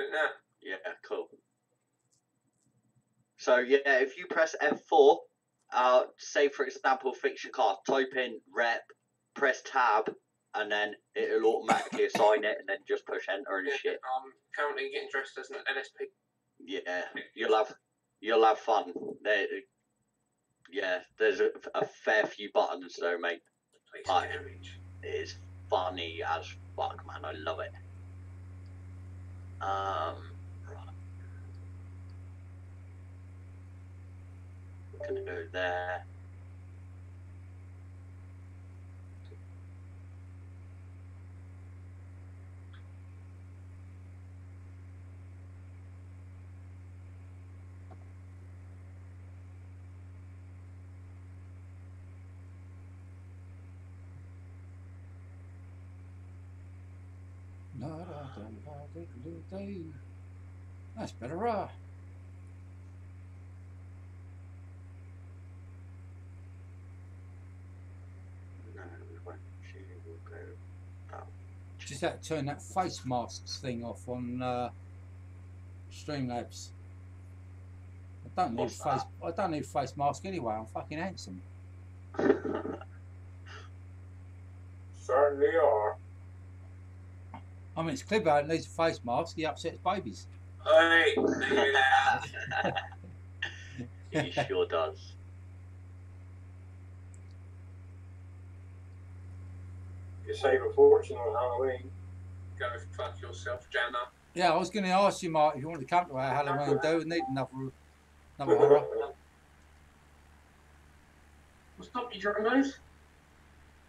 it now. Yeah, cool. So yeah, if you press F4, say for example, fix your car, type in rep, press tab, and then it'll automatically assign it, and then just push enter and shit. I'm currently getting dressed as an LSP. Yeah, you'll have fun. There's a fair few buttons though, mate. But it's funny as fuck, man. I love it. Right. We're gonna go there. That's better, No, we won't. We'll go that. Just have to turn that face masks thing off on Streamlabs. I don't need face mask anyway. I'm fucking handsome. Certainly are. I mean, it's clear about it needs a face mask. He upsets babies. Hey, He sure does. You save a fortune on Halloween. Go fuck yourself, Jana. Yeah, I was going to ask you, Mark, if you want to come to our Halloween do, we need another horror. What's up, you journos?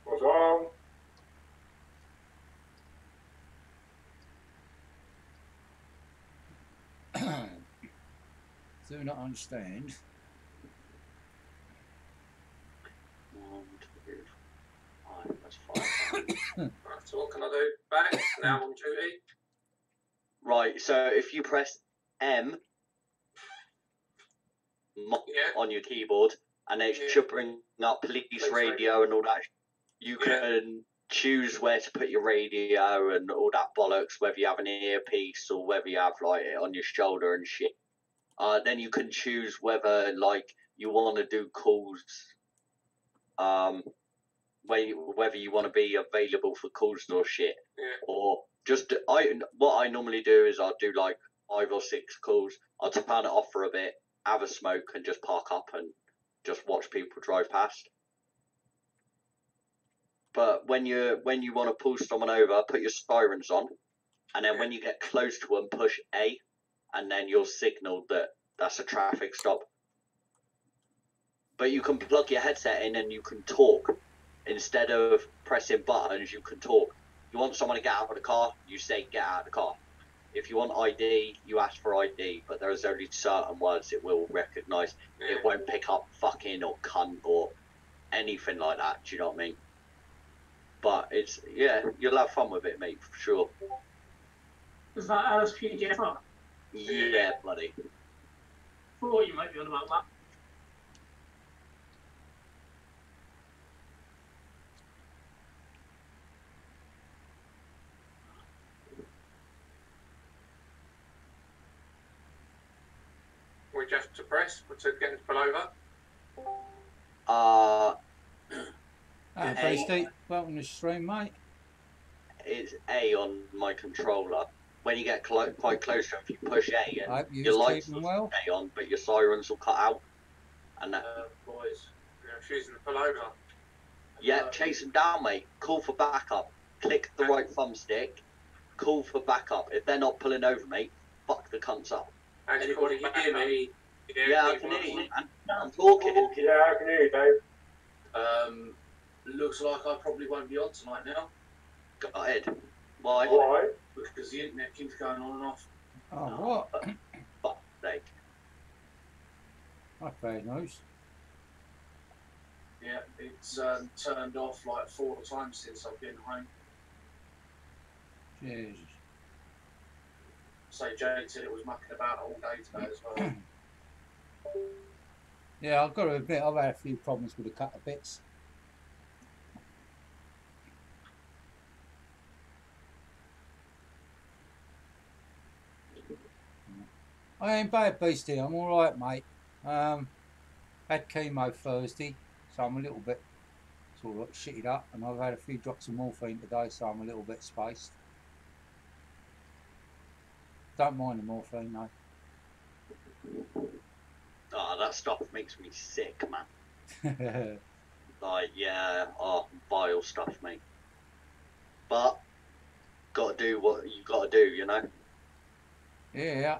What's wrong? Do not understand. 1, 2, 5. That's 5. Right, so what can I do? Back now on duty. Right. So if you press M on your keyboard, and it should bring up police radio and all that. You can choose where to put your radio and all that bollocks, whether you have an earpiece or whether you have like it on your shoulder and shit. Then you can choose whether like you want to do calls, whether you want to be available for calls or shit, or just what I normally do is I'll do like 5 or 6 calls. I'll turn it off for a bit, have a smoke, and just park up and just watch people drive past. But when you want to pull someone over, put your sirens on, and then when you get close to them, push A, and then you'll signal that that's a traffic stop. But you can plug your headset in and you can talk. Instead of pressing buttons, you can talk. You want someone to get out of the car, you say get out of the car. If you want ID, you ask for ID, but there's only certain words it will recognise. It won't pick up fucking or cunt or anything like that, do you know what I mean? But it's, you'll have fun with it, mate, for sure. Is that LSPDFR? Yeah, bloody. Thought you might be on about that. We just to press to get it pull over. Steve, welcome to the stream, mate. It's A on my controller. When you get quite close to it, if you push A, and your lights will stay on, but your sirens will cut out. And boys, we're refusing to pull over. Yeah, chase them down, mate. Call for backup. Click the right thumbstick. Call for backup. If they're not pulling over, mate, fuck the cunts up. Anybody hear me? Yeah, I can hear you. I'm talking. Yeah, I can hear you, Dave. Looks like I probably won't be on tonight now. Go ahead. Why? Why? Because the internet keeps going on and off. Oh, what? Fuck sake. That's bad news. Yeah, it's turned off like 4 times since I've been home. Jesus. So Jade said it was mucking about all day today as well. Yeah, I've got to admit, I've had a few problems with a couple of bits. I ain't bad, Beastie. I'm all right, mate. Had chemo Thursday, so I'm a little bit sort of like shitted up, and I've had a few drops of morphine today, so I'm a little bit spaced. Don't mind the morphine, though. Oh, that stuff makes me sick, man. Like, yeah, vile stuff, mate. But gotta do what you gotta do, you know. Yeah.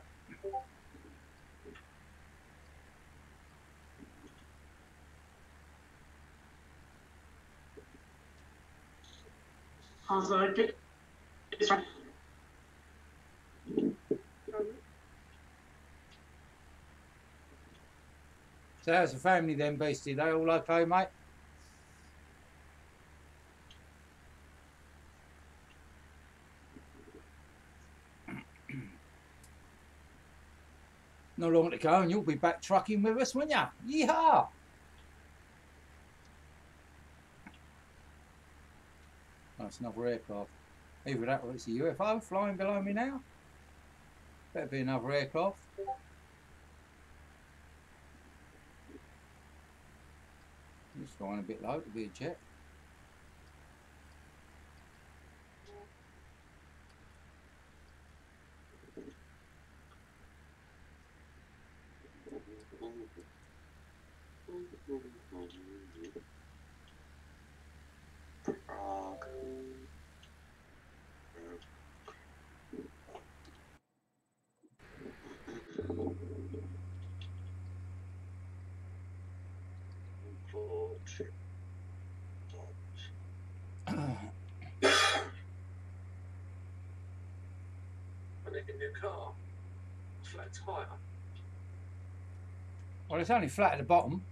How's the it's right. So how's the family then, Beastie? They all okay, mate? Not long to go, and you'll be back trucking with us, won't ya? Yeehaw! Oh, it's another aircraft. Either that or it's a UFO flying below me now. Better be another aircraft. It's flying a bit low to be a jet. I need a new car. Flat tire. Well, it's only flat at the bottom.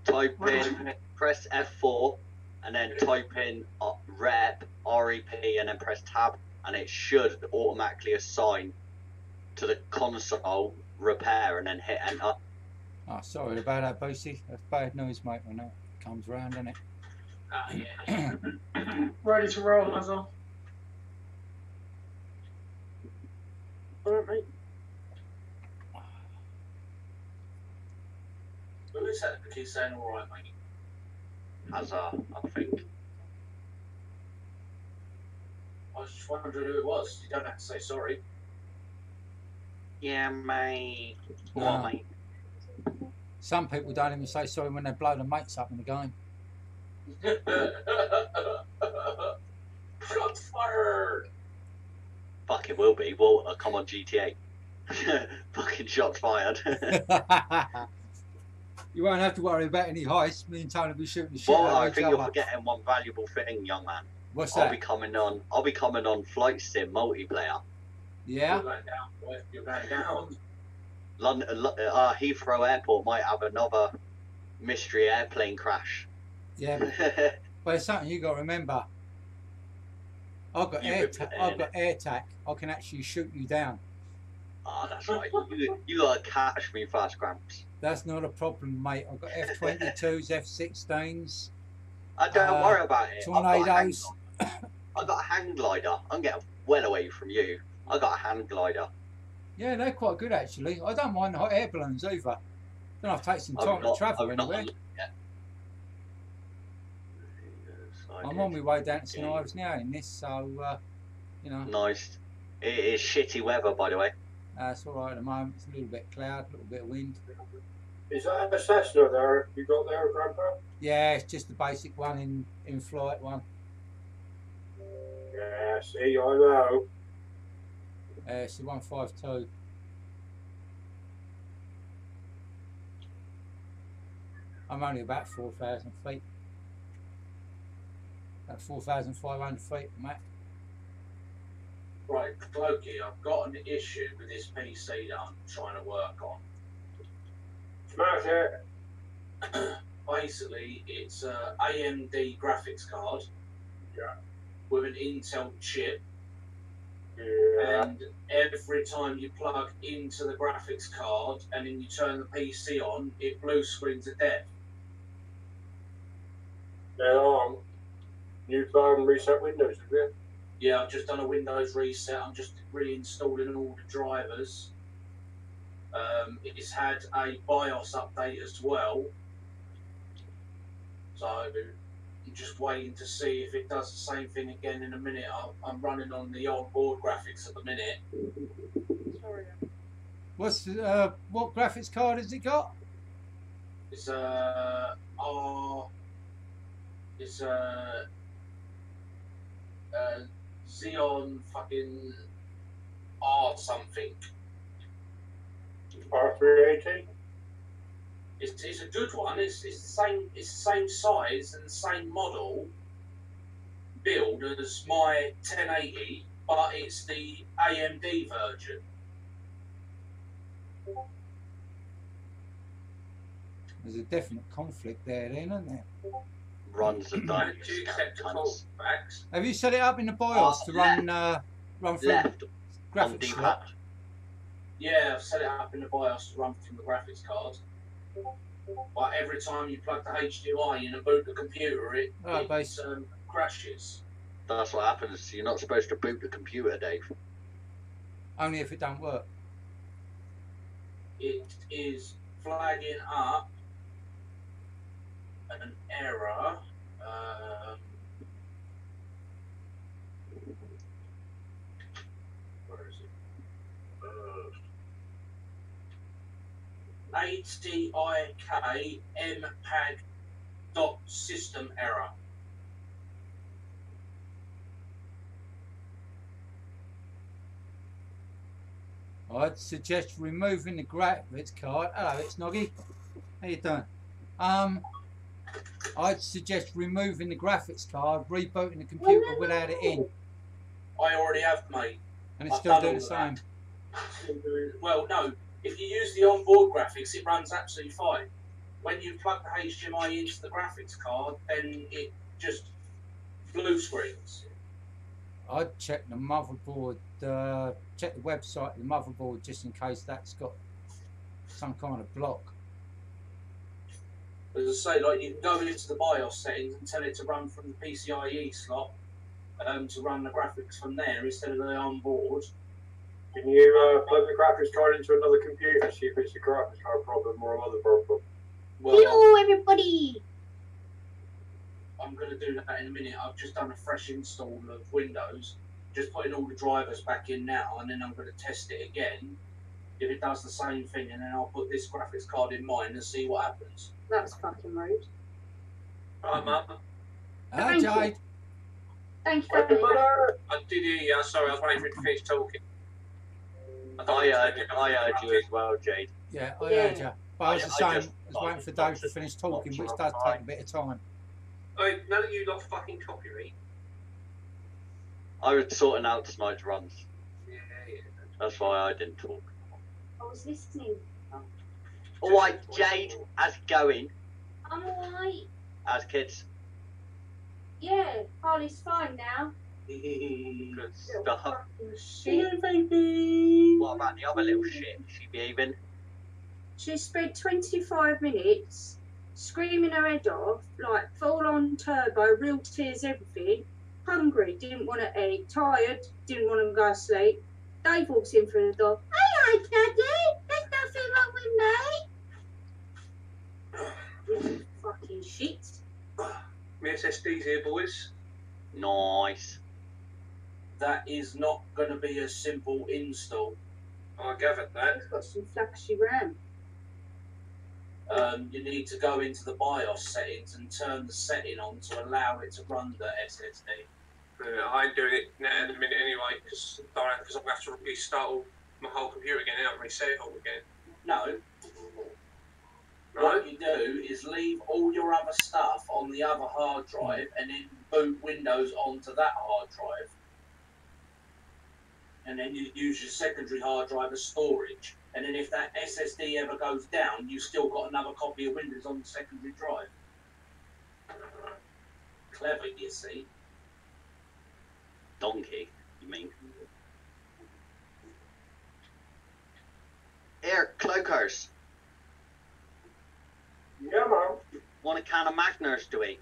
Type in, press F4, and then type in rep, REP, and then press tab, and it should automatically assign to the console repair, and then hit enter. Oh, sorry about that, Beastie. That's bad news, mate, when that comes round, isn't it? Yeah. Ready to roll, as well. Alright, mate. Who is that that keeps saying alright, mate? Hazard, I think. I was just wondering who it was. You don't have to say sorry. Yeah, mate. No. What, mate? Some people don't even say sorry when they blow their mates up in the game. Shots fired! Fucking will be. Walter, come on, GTA. Fucking shots fired. You won't have to worry about any heists. Me and Tony will be shooting the shit Well, out I of each think you're other. forgetting one valuable thing, young man. What's I'll that? be coming on Flight Sim multiplayer. Yeah? You're going down, boy. You're going down. London, Heathrow Airport might have another mystery airplane crash. Yeah. But it's something you got to remember. I've got air tac. I can actually shoot you down. Ah, that's right. You gotta catch me fast, Gramps. That's not a problem, mate. I've got F-22s, F-16s. Don't worry about it. Tornadoes. I've got a hang glider. I'm getting well away from you. I got a hand glider. Yeah, they're quite good actually. I don't mind the hot air balloons either. Then I've taken some time to travel anywhere. I'm on my way down to St Ives now in this, so you know. Nice. It is shitty weather, by the way. It's all right at the moment. It's a little bit cloud, a little bit of wind. Is that a Cessna there you got there, Grandpa? Yeah, it's just the basic one in flight one. Yeah, see, I know. It's the 152. I'm only about 4,000 feet. About 4,500 feet, mate. Right, Clokey, I've got an issue with this PC that I'm trying to work on. Smash it. Basically, it's a AMD graphics card. Yeah. With an Intel chip. Yeah. And every time you plug into the graphics card and then you turn the PC on, it blue screens to death. Now on. You phone reset Windows, have you? Yeah, I've just done a Windows reset. I'm just reinstalling all the drivers. It's had a BIOS update as well. So I'm just waiting to see if it does the same thing again in a minute. I'm running on the on-board graphics at the minute. Sorry. What graphics card has it got? It's Xeon fucking R something. R380. It's a good one. It's the same size and the same model build as my 1080, but it's the AMD version. There's a definite conflict there, then, isn't there? Runs the Do dice. you accept the callbacks? Have you set it up in the BIOS to run through Left on graphics D-pad. slot? Yeah, I've set it up in the BIOS to run from the graphics card. But every time you plug the HDMI in and boot the computer, it crashes. That's what happens. You're not supposed to boot the computer, Dave. Only if it don't work. It is flagging up an error. Where is it? ATIK MPAG dot system error. I'd suggest removing the graphics card. Hello, it's Noggy. How you doing? I'd suggest removing the graphics card, rebooting the computer without it in. I already have, mate. And it's I've still done doing all the of same. that. Well, no. If you use the onboard graphics, it runs absolutely fine. When you plug the HDMI into the graphics card, then it just blue screens. I'd check the motherboard, check the website of the motherboard just in case that's got some kind of block. As I say, like, you can go into the BIOS settings and tell it to run from the PCIe slot to run the graphics from there instead of the onboard. Can you plug the graphics card into another computer, see if it's a graphics card problem or another problem? Well, hello, everybody. I'm going to do that in a minute. I've just done a fresh install of Windows, just putting all the drivers back in now, and then I'm going to test it again. If it does the same thing, and then I'll put this graphics card in mine and see what happens. That was fucking rude. Right, Mum. Ah, Jade. Thank you very much. I did hear you. Sorry, I was waiting for it to finish talking. I heard you as well, Jade. Yeah, I heard you. But I was the same. I was I waiting for Dave to finish talking, which does take a bit of time. Oh, none of you lot fucking copyright. I was sorting out tonight's runs. Yeah. That's why I didn't talk. I was listening. Alright, Jade, how's it going? I'm alright. How's kids? Yeah, Harley's fine now. Good Little stuff. fucking shit. baby. What about the other little shit? Is she behaving? She spent 25 minutes screaming her head off, like full on turbo, real tears, everything. Hungry, didn't want to eat, tired, didn't want to go to sleep. Dave walks in through the door. Hello, Daddy. There's nothing wrong with me. This is fucking shit. My SSD's here, boys. Nice. That is not going to be a simple install. I gathered that. He's got some flashy RAM. You need to go into the BIOS settings and turn the setting on to allow it to run the SSD. I ain't doing it now in a minute anyway, because I'm going to have to restart my whole computer again and reset it all again. No. What you do is leave all your other stuff on the other hard drive and then boot Windows onto that hard drive. And then you use your secondary hard drive as storage. And then if that SSD ever goes down, you've still got another copy of Windows on the secondary drive. Clever, you see. Donkey, you mean? Here, Cloakers. Yeah, man. Want a can of Magners, do we?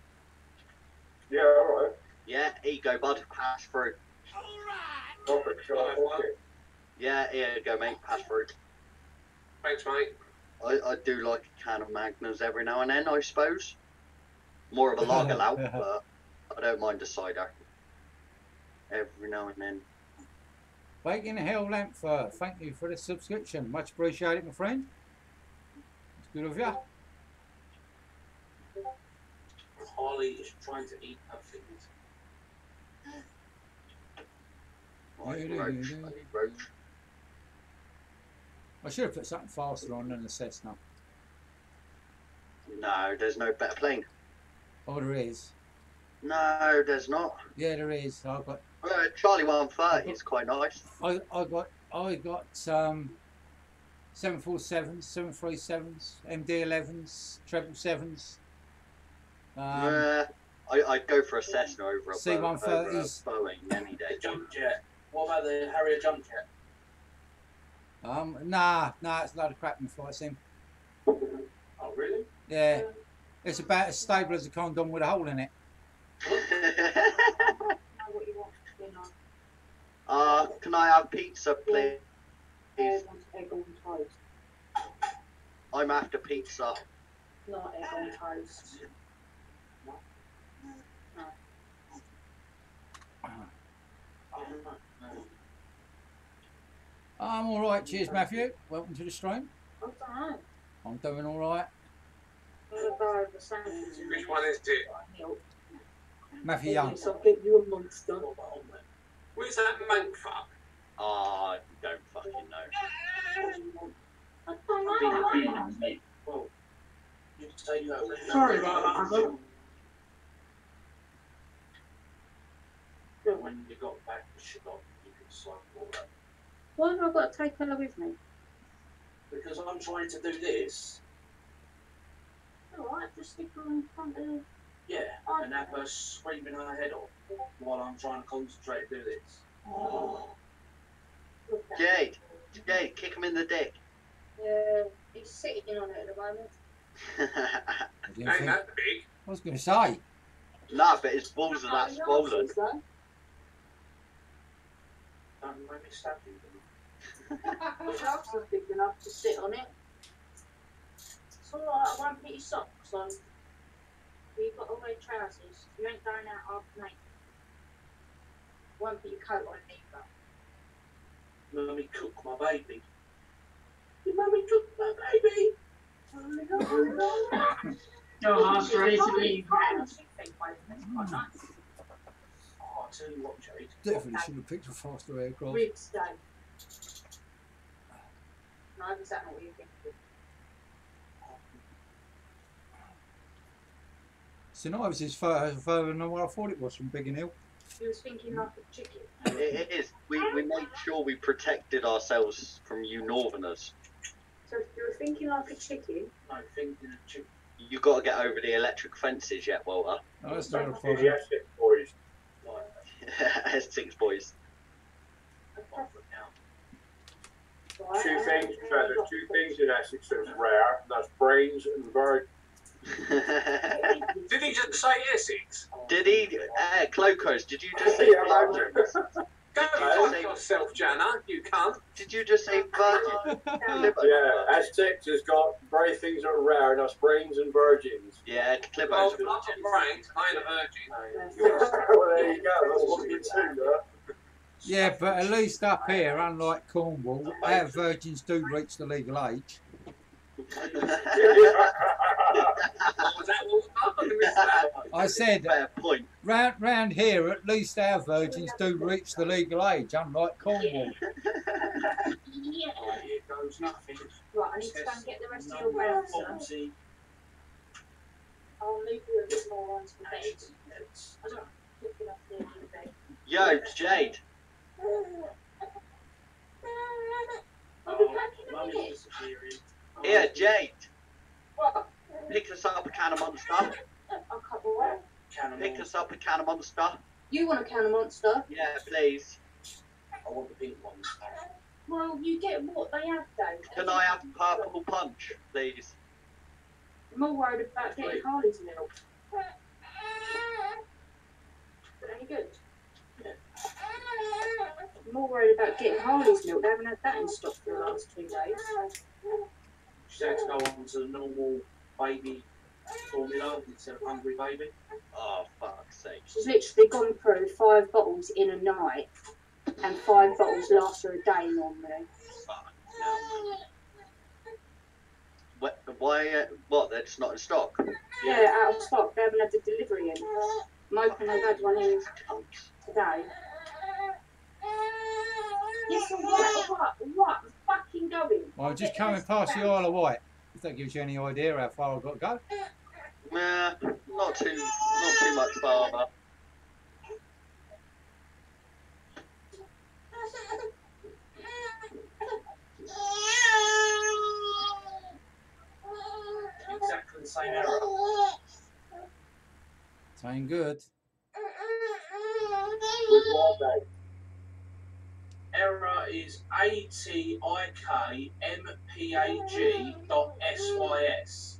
Yeah, alright. Yeah, here you go, bud. Pass through. Proper shot. Okay. Yeah, here you go, mate. Pass through. Thanks, mate. I do like a can of Magners every now and then, I suppose. More of a lager lout, but I don't mind a cider. Every now and then. Bacon Hell Lampfur, thank you for the subscription. Much appreciated, my friend. It's good of you. Harley is trying to eat her things. Roach. I should have put something faster on than the Cessna. No, there's no better plane. Oh, there is. No, there's not. Yeah, there is. I got Charlie 130 is quite nice. I got 747s, 737s, MD-11s, 777s. I'd go for a Cessna over a C-130s. Boeing any day. Jump jet. What about the Harrier jump jet? Nah, it's a load of crap in fight sim. Oh, really? Yeah, it's about as stable as a condom with a hole in it. Know what you want for dinner. Can I have pizza, please? Egg on toast. I'm after pizza. Not egg on toast. No. I'm all right. Cheers, Matthew. Welcome to the stream. I don't know. I'm doing all right. I'm gonna go over the sandwiches. Which one is it? Milk. Matthew Young. So I'll get you a monster. What about omelette? Where's that mank fuck? I don't fucking know. I don't know. Well, you say no. Sorry about that, Adam. When you got back the shit off, you could slide all that. Why have I got to take her with me? Because I'm trying to do this, Alright, just stick her in front of the... yeah, and have her screaming her head off while I'm trying to concentrate and do this. Look at Jade, kick him in the dick. Yeah, he's sitting on it at the moment. I didn't Ain't think- that big? I was going to say. Nah, but his balls are that swollen. Don't make me stab you. The sharks are big enough to sit on it. It's alright, I won't put your socks on. But you've got to wear trousers. You ain't going out after night. Won't put your coat on either. Mummy cook my baby. Your mummy cooked my baby. No, I'm ready to leave. Oh, I tell you what, Jade. Definitely should have picked a faster aircraft. Ribs day. No, is that not what you're thinking? So no, it was further than what I thought it was from Biggin Hill. You was thinking like a chicken. It is. We made sure we protected ourselves from you northerners. So if you were thinking like a chicken, No, thinking of chicken. You got to get over the electric fences yet, Walter. No, that's not a problem. Enthusiastic boys. Like, S6 boys. profit now. right? Two things, Trevor, two things in Essex that's rare, and that's brains and virgin. Did he just say Essex? Did he? Clocos, did you just say Yeah, virgins? Go fuck yourself, Jana, you cunt. Did you just say virgin? Yeah, Essex has got very things that are rare, and that's brains and virgins. Yeah, Oh, Clibbo's I'm not brains, I ain't a virgin. Well, there you go, that's what you do, Yeah, but at least up here, unlike Cornwall, our virgins do reach the legal age. Was that Walter? I said, Fair point. round here, at least our virgins do reach the legal age, unlike Cornwall. Right, here goes nothing. Right, I need to go and get the rest of your bags, sir. I'll leave you a bit more onto the bed. I don't look enough there in the bed. Yo, Jade. I'll be back in a Mummy's minute. disappearing. Here, Jade. What? Pick us up a can of Monster. I'll cut the way. Cannonball. Pick us up a can of Monster. You want a can of Monster? Yeah, please. I want the pink ones. Well, you get what they have, though. Can I have purple punch, please? I'm all worried about getting Harley's milk. Is it any good? Yeah. more worried about getting Harley's milk. They haven't had that in stock for the last 2 days. She had to go on to the normal baby formula instead of hungry baby. Oh, fuck's sake. She's literally gone through 5 bottles in a night, and 5 bottles last her a day normally. Fuck, no. Why, what, they're just not in stock? Yeah, out of stock. They haven't had the delivery in. I'm hoping they've had one in today. Yes, what? I'm fucking going. Well, I'm just coming past the Isle of Wight. If that gives you any idea how far I've got to go. Nah, not too much farther. Exactly the same error. It ain't good. With what, mate? Error is atikmpag.sys.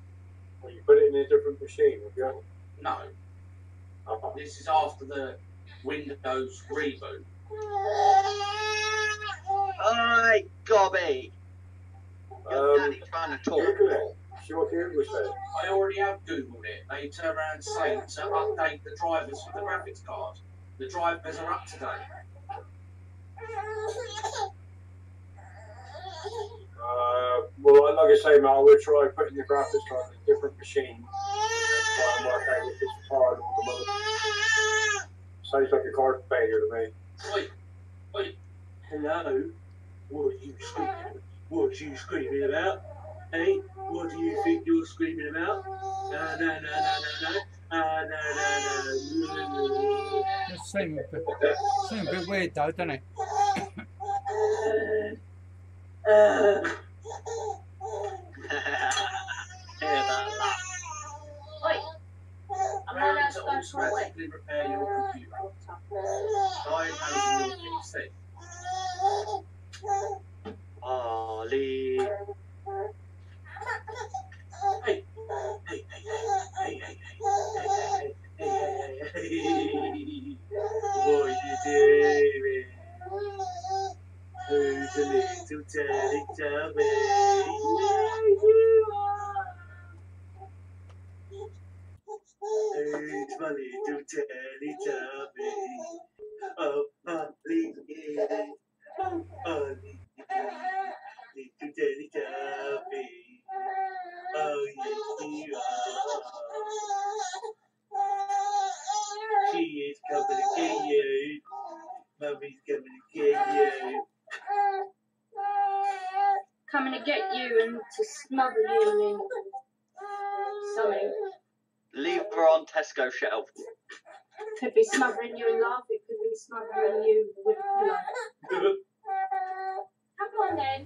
Well, you put it in a different machine, have you? No, Oh. this is after the Windows reboot. Alright, Gobby! Your daddy trying to talk. Google it. See what Google says. I already have Googled it. They turn around and say to update the drivers for the graphics card. The drivers are up to date. Well, like I say, mate, I would try putting the graphics card in a different machine and try and work out if it's hard or the mother. Sounds like a card failure to me. Wait. Hello? What are you screaming? What are you screaming about? Hey, what do you think you're screaming about? No. It seems a bit weird though, doesn't it? Hear that laugh. Wait. I'm not allowed to go for a week. Automatically repair your computer. Diagnosing your PC. Ollie. Hey. What are you doing? Who's a little Teletubby? Who's my little Teletubby? Oh, Ollie, yeah. Oh, Ollie, little Teletubby. Oh, yes, you are. She is coming to get you. Mummy's coming to get you. Coming to get you and to smother you in something. Leave her on Tesco shelf. Could be smothering you in love. It could be smothering you with a pillow. Come on then.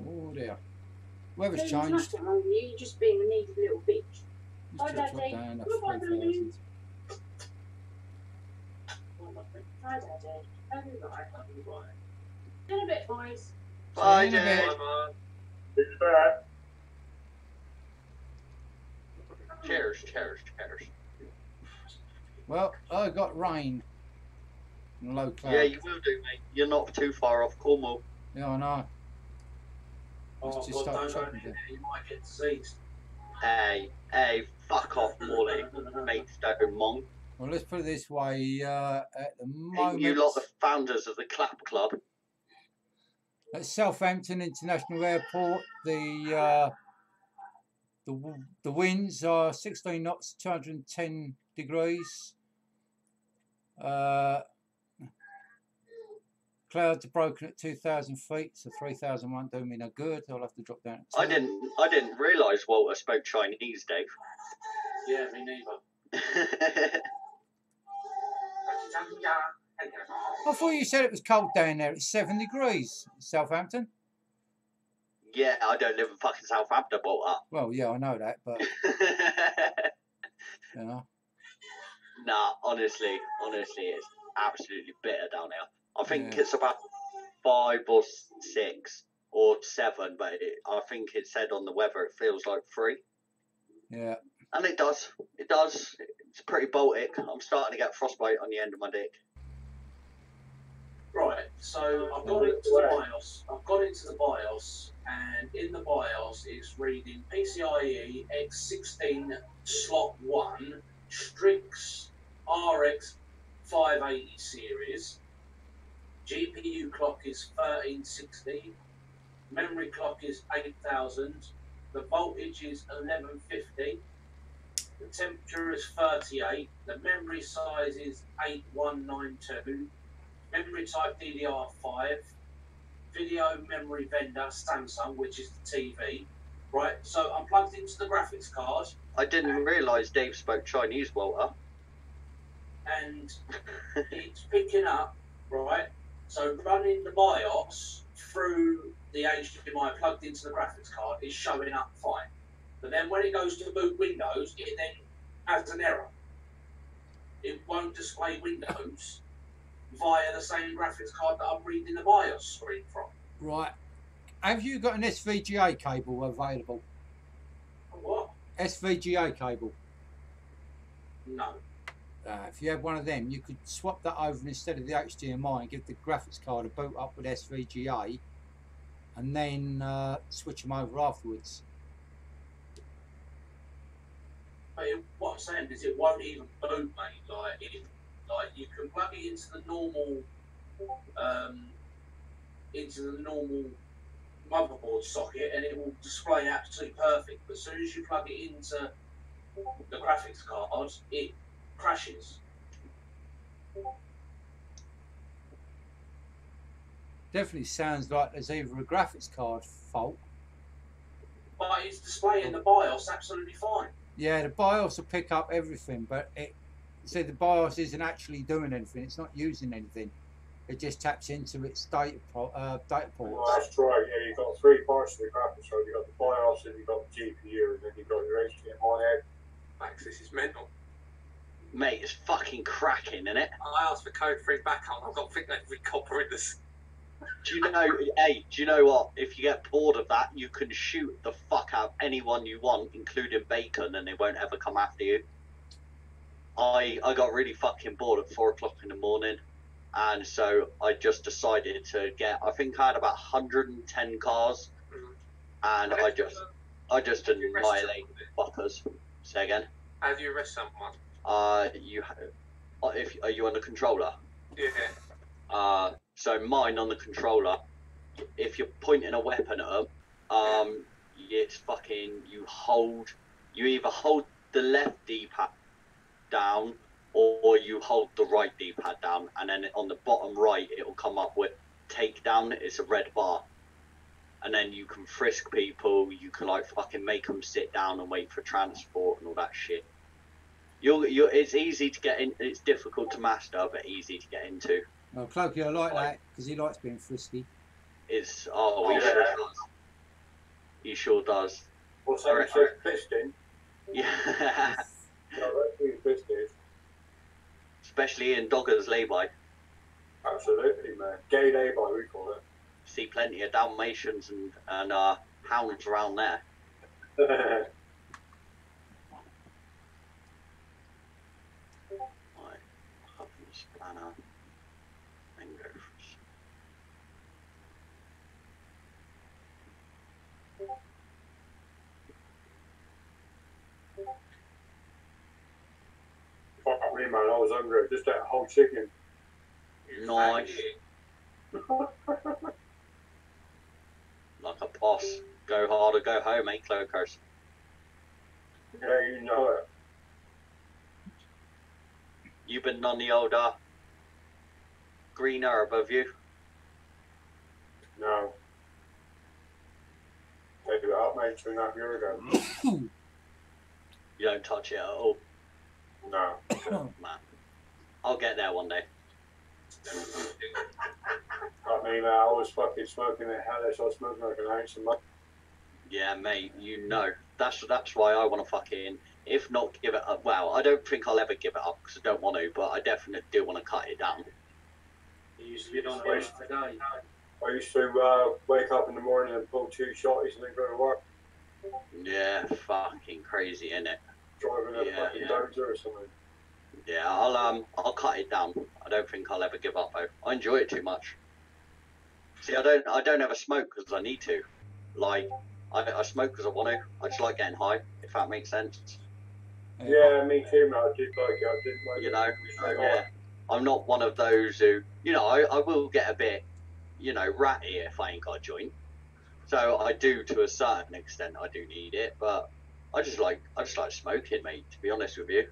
Oh dear. Weather's There's changed. nothing wrong with you. You're just being a needy little bitch. Just dropped Daddy. down to Goodbye, 3,000. Hi, Daddy. I'll be right. In a bit, boys. Bye, See you in a Jane. bit. It's bad. Cheers. Well, I got rain and low cloud. Yeah, you will do, mate. You're not too far off Cornwall. Yeah, I know. Oh, Just God, start don't go chopping near it. there, you might get diseased. Hey, fuck off, Morley. Maidstone Monk. Well, let's put it this way. At the Ain't moment, you lot the founders of the Clap Club? at Southampton International Airport, the winds are 16 knots, 210 degrees. Clouds are broken at 2,000 feet, so 3,000 won't do me no good. I'll have to drop down to 2. I didn't realise Walter spoke Chinese, Dave. Yeah, me neither. I thought you said it was cold down there. It's 7 degrees, Southampton. Yeah, I don't live in fucking Southampton, Walter. Well, yeah, I know that, but you know. Nah, honestly, it's absolutely bitter down here. I think Yeah. it's about 5 or 6 or 7, but I think it said on the weather it feels like 3. Yeah. And it does. It does. It's pretty Baltic. I'm starting to get frostbite on the end of my dick. Right, so I've gone into the BIOS. I've gone into the BIOS, and in the BIOS it's reading PCIe X16 slot 1 Strix RX 580 series. GPU clock is 1360. Memory clock is 8000. The voltage is 1150. The temperature is 38. The memory size is 8192. Memory type DDR5, video memory vendor Samsung, which is the TV. Right, so I'm plugged into the graphics card. I didn't realise Dave spoke Chinese, Walter. And it's picking up, right? So running the BIOS through the HDMI plugged into the graphics card is showing up fine. But then when it goes to boot Windows, it then has an error. It won't display Windows via the same graphics card that I'm reading the BIOS screen from. Right. Have you got an SVGA cable available? What? SVGA cable. No. If you had one of them, you could swap that over instead of the HDMI and give the graphics card a boot up with SVGA, and then switch them over afterwards. But what I'm saying is, it won't even boot, mate. Like you can plug it into the normal motherboard socket, and it will display absolutely perfect. But as soon as you plug it into the graphics card, it crashes. Definitely sounds like there's either a graphics card fault. But it's displaying the BIOS absolutely fine. Yeah, the BIOS will pick up everything, but the BIOS isn't actually doing anything. It's not using anything. It just taps into its data ports. Well, that's right. Yeah, you've got three parts of the graphics card. You've got the BIOS, and you've got the GPU, and then you've got your HDMI head. Max, this is mental. Mate, it's fucking cracking, isn't it? I asked for code free backup. I've got to think that every copper in this. Do you know, hey, do you know what? If you get bored of that, you can shoot the fuck out anyone you want, including Bacon, and they won't ever come after you. I got really fucking bored at 4 o'clock in the morning, and so I just decided to get, I think I had about 110 cars, and I just annihilate fuckers. Say again? How do you arrest someone? Are you on the controller? Yeah. So mine on the controller, if you're pointing a weapon at them, it's fucking, you either hold the left D-pad down or you hold the right D-pad down, and then on the bottom right it'll come up with takedown. It's a red bar, and then you can frisk people, you can like fucking make them sit down and wait for transport and all that shit. It's easy to get in, it's difficult to master, but easy to get into. Well, Cloaky, I like that because he likes being frisky. He sure does. He sure does. What's that? It says piston. Yeah. No, that's really piston. Especially in Doggers lay-by. Absolutely, man. Gay lay-by, we call it. See plenty of Dalmatians and hounds around there. Right, up in the spanner. And go for Fuck me, man. I was hungry. Just that whole chicken. nice. Like a boss. Go hard or go home, eh, Clokers? Yeah, you know it. You been on the old green herb, have you? No. Take it out, mate, 2.5 years ago. You don't touch it at all. No. Man. I'll get there one day. I mean, I was fucking smoking the hell. I was smoking like an ounce a month. Yeah, mate, you know. That's why I want to fucking, if not give it up. Well, I don't think I'll ever give it up because I don't want to, but I definitely do want to cut it down. You used to be on a today. I used to wake up in the morning and pull 2 shotties and then go to work. Yeah, fucking crazy, innit? Driving a fucking Dozer or something. Yeah, I'll cut it down. I don't think I'll ever give up though. I enjoy it too much. See, I don't ever smoke because I need to. Like, I smoke because I want to. I just like getting high, if that makes sense. Yeah, me too, man. I did like it. I did like You it. know, yeah. I'm not one of those who, you know, I will get a bit, you know, ratty if I ain't got a joint. So I do to a certain extent. I do need it, but I just like smoking, mate. To be honest with you,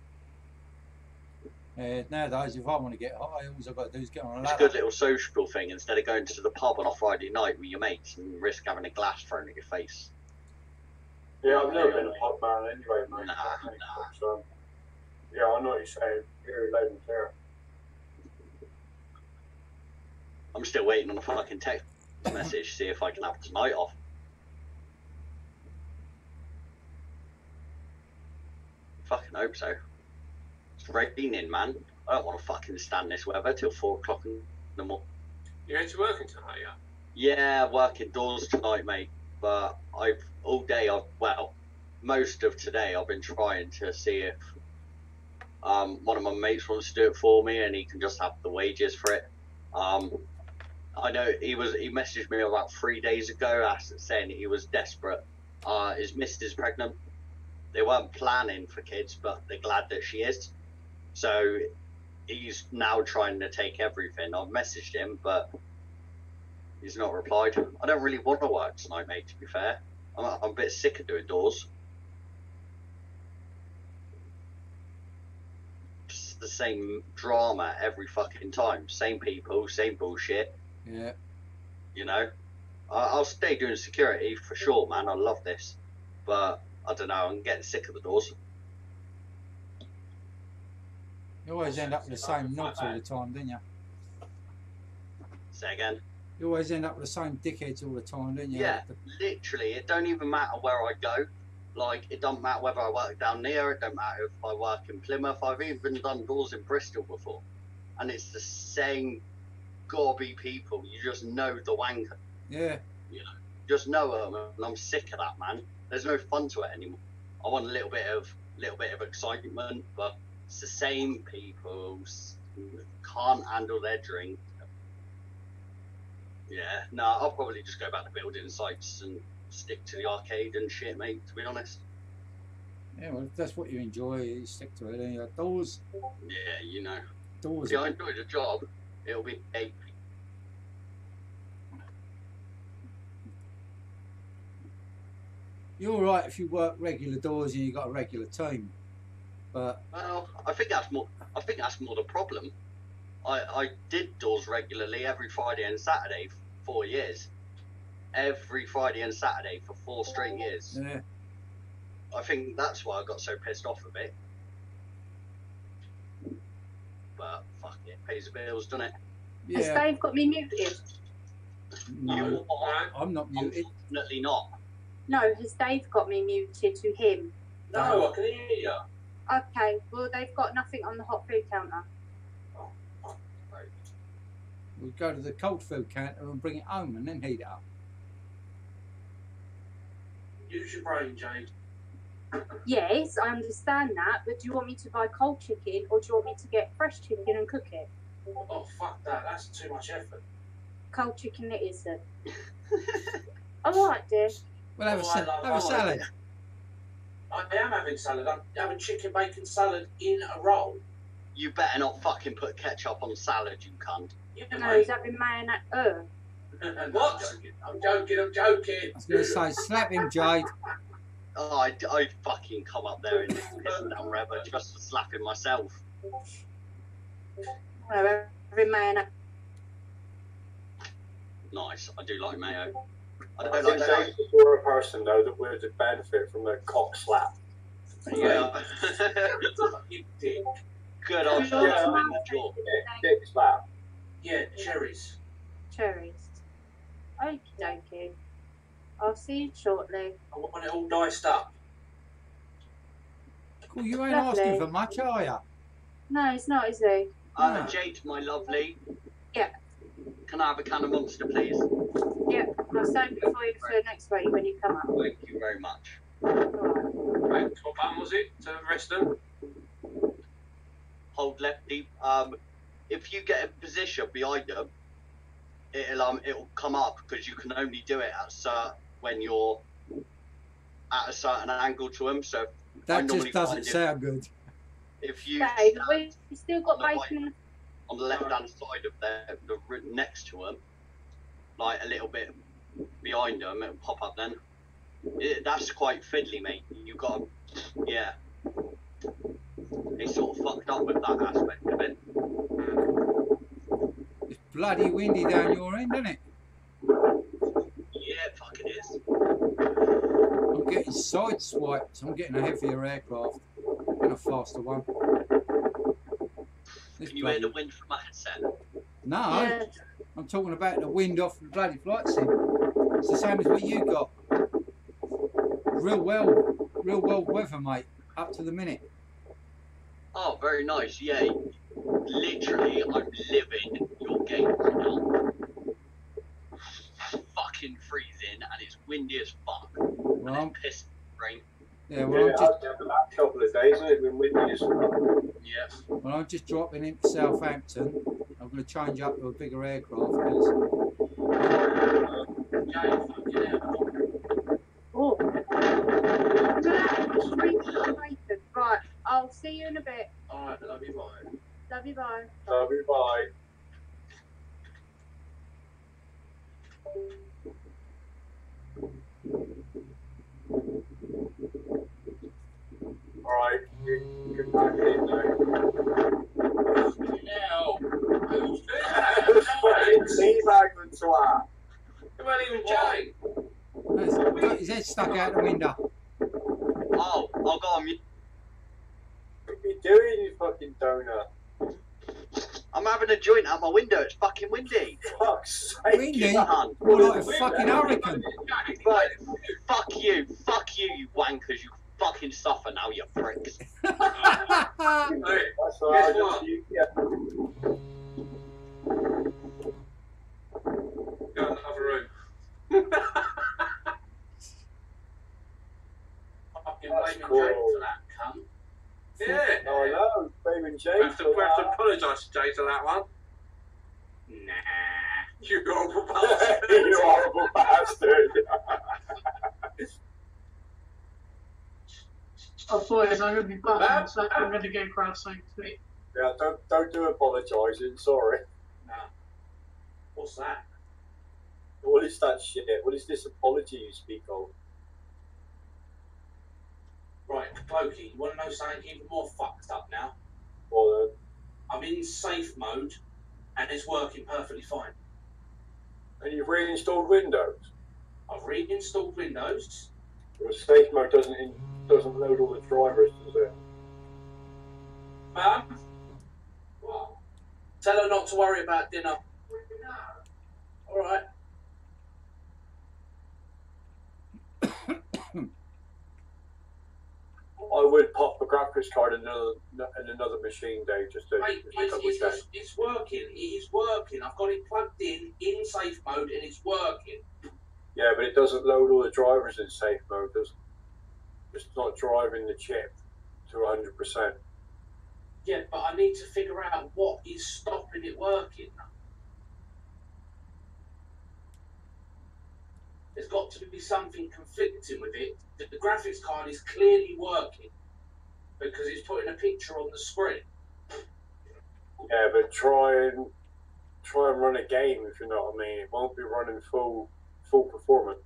Nowadays, if I want to get high, all I've got to do is get on a it's a ladder. good little social thing instead of going to the pub on a Friday night with your mates and risk having a glass thrown at your face. Yeah, I've never been a pub man anyway, mate. Nah. So, yeah, I know what you're saying. Very loud and clear. I'm still waiting on a fucking text message to see if I can have tonight off. Fucking hope so. It's raining, man. I don't want to fucking stand this weather till 4 o'clock in the morning. You're into working tonight, yeah? Yeah, working doors tonight, mate. But most of today I've been trying to see if one of my mates wants to do it for me and he can just have the wages for it. I know he messaged me about 3 days ago saying he was desperate. His missus pregnant. They weren't planning for kids, but they're glad that she is. So he's now trying to take everything. I've messaged him, but he's not replied. I don't really want to work tonight, mate, to be fair. I'm a bit sick of doing doors. It's the same drama every fucking time. Same people, same bullshit. Yeah. You know? I'll stay doing security for sure, man. I love this. But I don't know, I'm getting sick of the doors. You always end up with the same knobs all the time, don't you? Say again? You always end up with the same dickheads all the time, don't you? Yeah, literally. It don't even matter where I go. Like, it don't matter whether I work down there. It don't matter if I work in Plymouth. I've even done doors in Bristol before. And it's the same gobby people. You just know the wanker. Yeah. You know, just know them. And I'm sick of that, man. There's no fun to it anymore. I want a little bit of excitement, but it's the same people who can't handle their drink. Yeah, no, I'll probably just go back to building sites and stick to the arcade and shit, mate, to be honest. Yeah, well, if that's what you enjoy, you stick to it. And doors. Yeah, you know. Doors. If I enjoy the job, it'll be paid. You're all right if you work regular doors and you got a regular team, but Well, I think that's more the problem. I did doors regularly every Friday and Saturday for 4 years. Every Friday and Saturday for 4 straight years. yeah, I think that's why I got so pissed off a bit. But fuck it, pays the bills, doesn't it? Has yeah. Dave got me muted? No, I'm not muted. Unfortunately not. No, has Dave got me muted to him? No, I can hear you. Okay, well, they've got nothing on the hot food counter. We'll go to the cold food counter and bring it home and then heat it up. Use your brain, Jade. Yes, I understand that, but do you want me to buy cold chicken or do you want me to get fresh chicken and cook it? Oh, fuck that. That's too much effort. Cold chicken it is then. Alright, dear. Well, have a salad. I am having salad. I'm having chicken bacon salad in a roll. You better not fucking put ketchup on salad, you cunt. Yeah, No, mate. he's having mayonnaise. What? I'm joking. I was going to say, slap him, Jade. Oh, I'd fucking come up there in this pissing down rubber just for slapping myself. No, having mayonnaise. Nice, I do like mayo. I I don't think like that. James is the sort of person, though, that would benefit from a cock slap. Yeah. You dick. Good old Yeah. slap in the jaw. Dick slap. Yeah, cherries. Cherries. Okie dokie. I'll see you shortly. I want it all diced up. Cool, you ain't Lovely. asking for much, are you? No, it's not, is he? Jade, my lovely. Yeah. Can I have a can of Monster, please? Yeah, I'll save it for you for next week when you come up. Thank you very much. Alright. Right, what button was it to arrest them? hold left deep. If you get in position behind them, it'll come up because you can only do it when you're at a certain angle to them. So That just doesn't sound good. If you Dave, we've still got on the bacon. on the left hand side of the next to them, like a little bit behind them, it'll pop up then. That's quite fiddly, mate. You got to, yeah. It's sort of fucked up with that aspect of it. It's bloody windy down your end, isn't it? Yeah, fuck it is. I'm getting sideswiped. I'm getting a heavier aircraft and a faster one. Can you hear the wind from my headset? No, Yeah. I'm talking about the wind off the bloody flight sim. It's the same as what you got. Real well weather, mate. Up to the minute. Oh, very nice. Yeah, literally, I'm living your game now. Fucking freezing, and it's windy as fuck. Well, and it's pissing rain. Yeah, well, Yeah, I've done the last couple of days, and it's been windy as well. Yeah. Well, I'm just dropping into Southampton. I'm going to change up to a bigger aircraft because Oh. Right, I'll see you in a bit. Alright, love you, bye. Love you, bye. Love you, bye. Alright, you can back in now. Now, who's Just fucking teabag the twat. It wasn't even Jay. he's got his head stuck out the window. Oh, I'll go on mute. What are you doing, you fucking donut? I'm having a joint out my window. It's fucking windy. Fuck's sake. Windy? Man. More like a fucking hurricane. Right, fuck you, you wankers. You fucking suffer now, you pricks. Hey, That's what I Guess did what? to you. Yeah. go in the other room. Fucking That's blaming cool. Jay for that cunt. Yeah. Oh, I know. Blaming James We have to for that. apologise to Jay for that one. Nah. You horrible bastard. You horrible bastard. Oh, boys, I'm going to be back, so I'm going to go grab something to eat. Yeah, don't do apologising. Sorry. Nah. What's that? What is that shit? What is this apology you speak of? Right, Clokey, you want to know something even more fucked up now? Well, I'm in safe mode, and it's working perfectly fine. and you've reinstalled Windows. I've reinstalled Windows. Your safe mode doesn't load all the drivers, does it? What? Tell her not to worry about dinner. All right. I would pop the graphics card in another machine, Dave, just to Mate, double check. it's working. It is working. I've got it plugged in safe mode, and it's working. Yeah, but it doesn't load all the drivers in safe mode. It's not driving the chip to 100%. Yeah, but I need to figure out what is stopping it working. There's got to be something conflicting with it. The graphics card is clearly working because it's putting a picture on the screen. Yeah, but try and run a game, if you know what I mean. It won't be running full performance.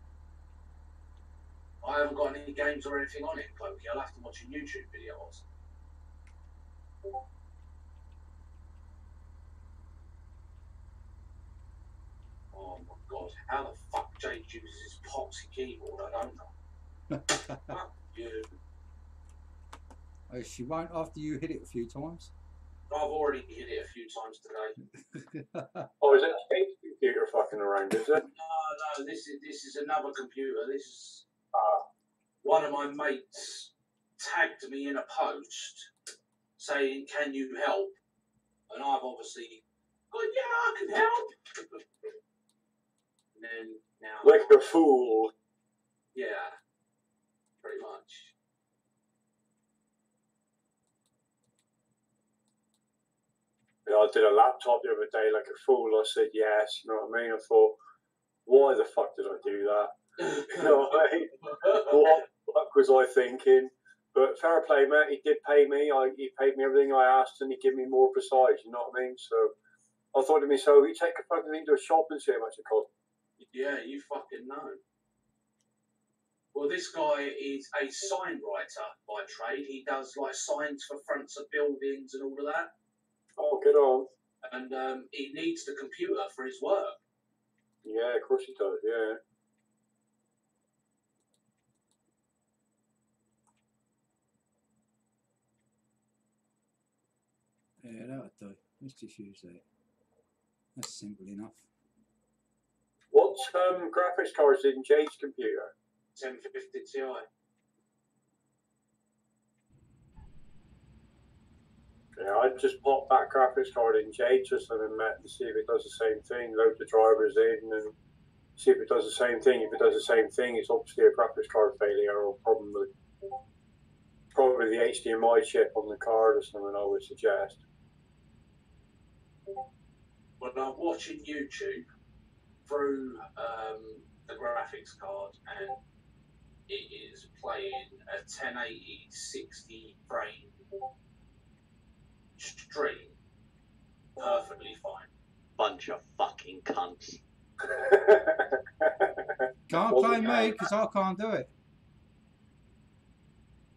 I haven't got any games or anything on it, Clokey. I'll have to watch a YouTube video or something. Oh my god, how the fuck Jake uses his poxy keyboard, I don't know. Fuck you. Oh, she won't after you hit it a few times. I've already hit it a few times today. Oh, is it Jake's computer fucking around, is it? No, this is another computer. This is Ah. one of my mates tagged me in a post saying, "Can you help?" And I've obviously gone, "Yeah, I can help." And then now, Like a fool. yeah, pretty much. did a laptop the other day like a fool. I said yes, you know what I mean? I thought, why the fuck did I do that? You know what I mean? What the fuck was I thinking? But fair play, mate. He did pay me. He paid me everything I asked, and he gave me more besides. You know what I mean? So I thought to myself, you take a fucking thing to a shop and see how much it costs. Yeah, you fucking know. Well, this guy is a sign writer by trade. He does like signs for fronts of buildings and all of that. Oh, good on. And he needs the computer for his work. Yeah, of course he does. Yeah. Yeah, that would do. Let's just use that. That's simple enough. What graphics card is in Jade's computer? 1050 Ti. Yeah, I'd just pop that graphics card in Jade just and then met and see if it does the same thing. Load the drivers in and see if it does the same thing. If it does the same thing, it's obviously a graphics card failure or problem with probably the HDMI chip on the card or something, I would suggest. Well, I'm watching YouTube through the graphics card, and it is playing a 1080 60 frame stream perfectly fine. Bunch of fucking cunts. Can't blame me because I can't do it.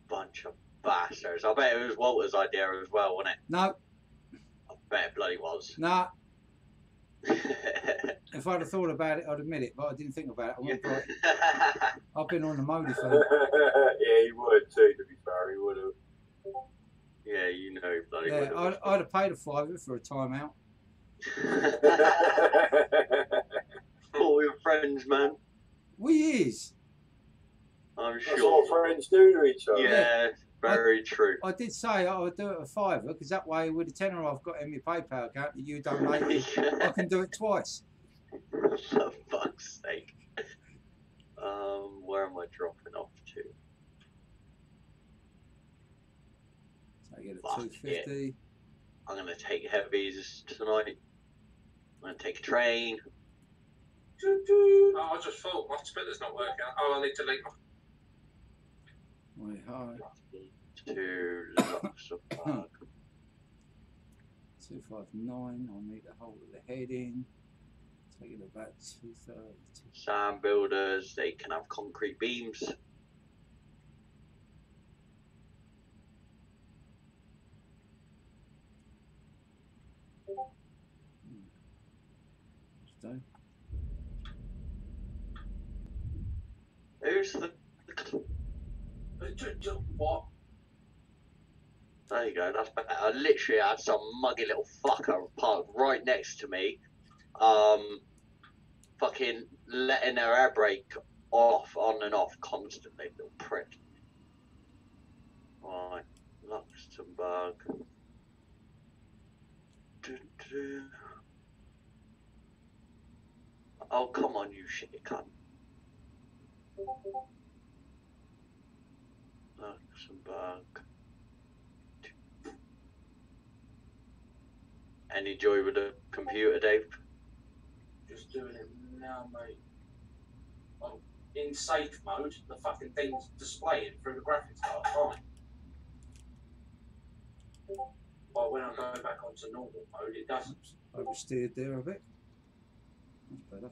Bunch of bastards. I bet it was Walter's idea as well, wasn't it? No, I bet it bloody was. nah. If I'd have thought about it, I'd admit it, but I didn't think about it. I went for it. I've been on the Modi for them. Yeah, he would too, to be fair, he would have. Yeah, you know, bloody Yeah, would I'd have paid a $5 for a timeout. All your friends, man. We is. I'm That's sure. what friends do to each other. Yeah, very true. I did say I would do it a $5 because that way, with the tenner I've got in my PayPal account that you donate, I can do it twice. For fuck's sake. Where am I dropping off to? So I get Fuck 250. I'm gonna take heavies tonight. I'm gonna take a train. Oh, I just thought my splitter's not working. Oh, I need to link my... Wait, high. To Luxembourg. 259. I'll need to hold the heading. Take it about 230. Sand builders, they can have concrete beams. So, Who's the... What? There you go, that's better. I literally had some muggy little fucker parked right next to me. Fucking letting their air brake off, on and off constantly, little prick. Right, Luxembourg. Oh, come on, you shit cunt. Luxembourg. Any joy with the computer, Dave? Just doing it now, mate. Well, in safe mode, the fucking thing's displaying through the graphics card, fine. But when I go back onto normal mode, it doesn't. oversteered there a bit. That's better.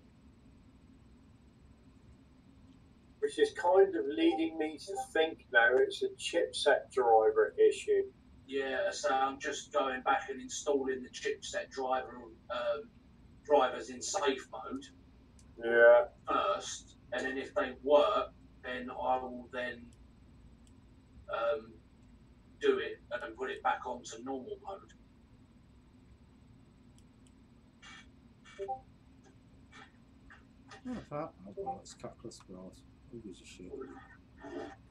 Which is kind of leading me to think now it's a chipset driver issue. Yeah, so I'm just going back and installing the chipset drivers in safe mode. Yeah. First, and then if they work, then I will then do it and put it back onto normal mode. Oh, fuck. Oh, well, let's cut across the grass. Who gives a shit?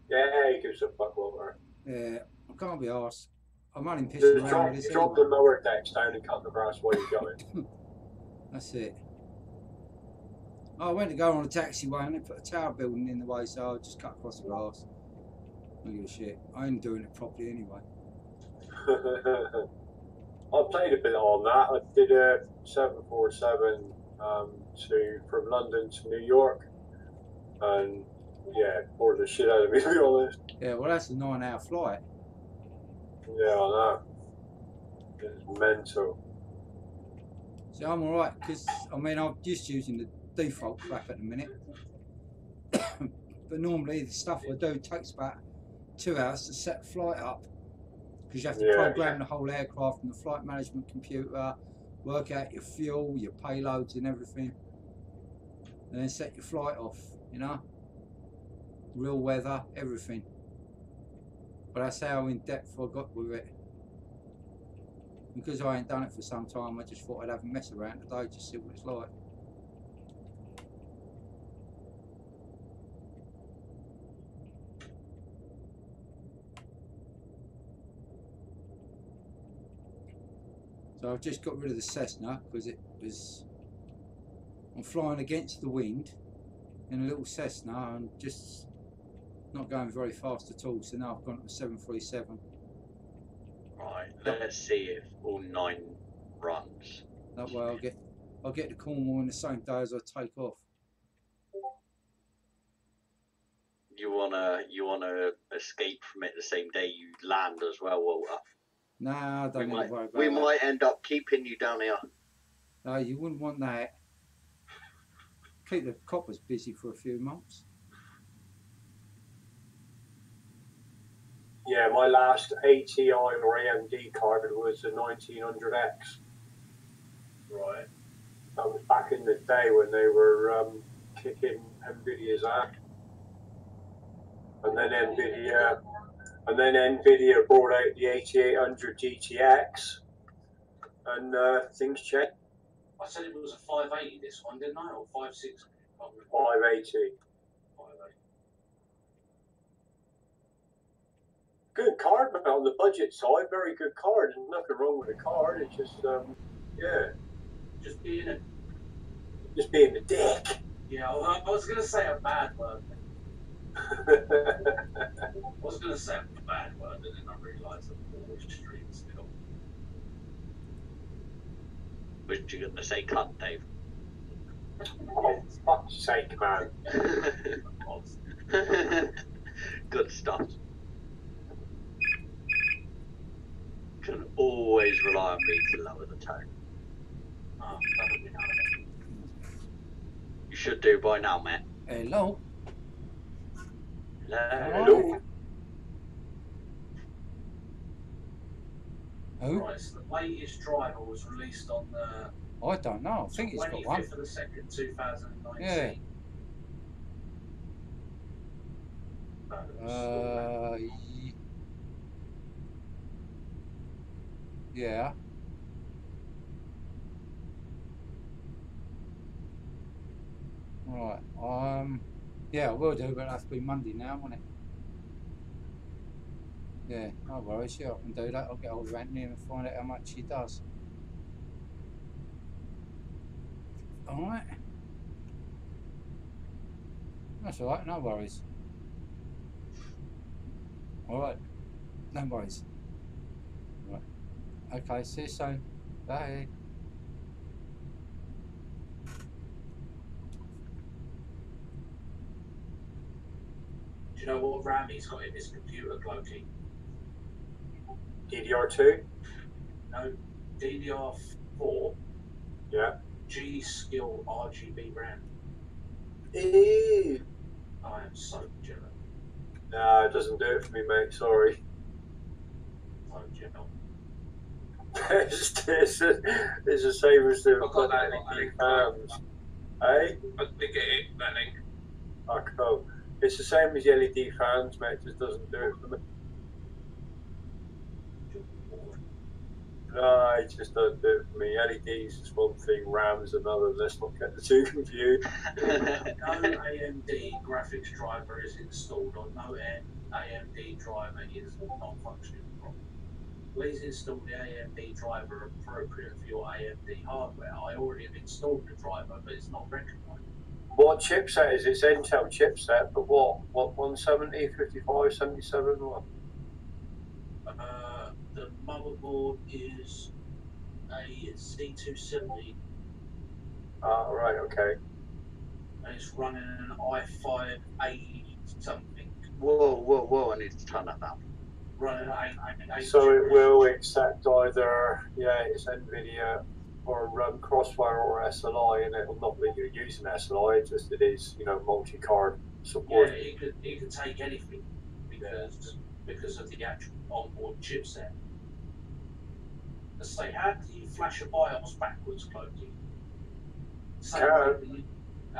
Yeah, he gives a fuck over. Yeah, I can't be arsed. I'm running pissing around with this. Drop the lower decks down and cut the grass while you're going. That's it. I went to go on a taxiway and they put a tower building in the way, so I just cut across the grass. I don't give a shit. I ain't doing it properly anyway. I played a bit on that. I did a 747 from London to New York, and yeah, bored the shit out of me, to be honest. Yeah, well, that's a 9-hour flight. Yeah, I know. It's mental. So I'm all right because I mean I'm just using the default crap at the minute. But normally the stuff I do takes about 2 hours to set the flight up, because you have to program the whole aircraft and the flight management computer, work out your fuel, your payloads and everything, and then set your flight off, you know, real weather, everything. But that's how in depth I got with it. Because I ain't done it for some time, I just thought I'd have a mess around today, just see what it's like. So I've just got rid of the Cessna because I'm flying against the wind in a little Cessna and just not going very fast at all. So now I've gone to 737. Right, let's see if all 9 runs. That way I'll get to Cornwall in the same day as I take off. You wanna escape from it the same day you land as well, Walter? Nah, I don't need to worry about we that. might end up keeping you down here. No, you wouldn't want that. Keep the coppers busy for a few months. Yeah, my last ATI or AMD card was a 1900X. Right. That was back in the day when they were kicking Nvidia's ass. And then Nvidia brought out the 8800 GTX, and things changed. I said it was a 580 this one, didn't I? Or 560? 580. 580. Good card, but on the budget side, very good card. There's nothing wrong with the card. It's just, yeah. Just being a dick. Yeah, I was going to say a bad word. I was going to say a bad word, and then I realised that all stream still. Was you going to say cunt, Dave? Oh, fuck's sake, man. Good stuff. Can always rely on me to lower the tone. Oh, that would be nice. You should do by now, Matt. Hello. Hello. Who? Right, so the latest driver was released on the I don't know. I think he's got one. 25th of the 2nd, 2019. Yeah. Yeah. Right. Yeah, I will do, but it'll have to be Monday now, won't it? Yeah, no worries. Yeah, I can do that. I'll get hold of Anthony and find out how much he does. Alright. That's alright, no worries. Alright, no worries. Right. Okay, see you soon. Bye. Do you know what RAM he's got in his computer, Clokey? DDR2? No, DDR4. Yeah. G Skill RGB RAM. Ew. I am so jealous. Nah, it doesn't do it for me, mate. Sorry. So jealous. It's the same as the LED fans. Hey? I did get it, that link. Oh, cool. It's the same as the LED fans, mate. It just doesn't do it for me. No, it just doesn't do it for me. LEDs is one thing, RAM is another. Let's not get the two confused. No AMD graphics driver is installed, or no AMD driver is not functioning properly. Please install the AMD driver appropriate for your AMD hardware. I already have installed the driver, but it's not recognised. What chipset is it? It's Intel chipset, but what? What, 170, 55, 77, what? The motherboard is a C270, Oh, right, okay. and it's running an i5 something. Whoa, I need to turn that down. Running an 8. So it will accept either, it's NVIDIA or Crossfire or SLI, and it will not let you use an SLI, it's just it is, multi-card support. Yeah, it could take anything because of the actual onboard chipset. Let's say, how do you flash a BIOS backwards, Clokey?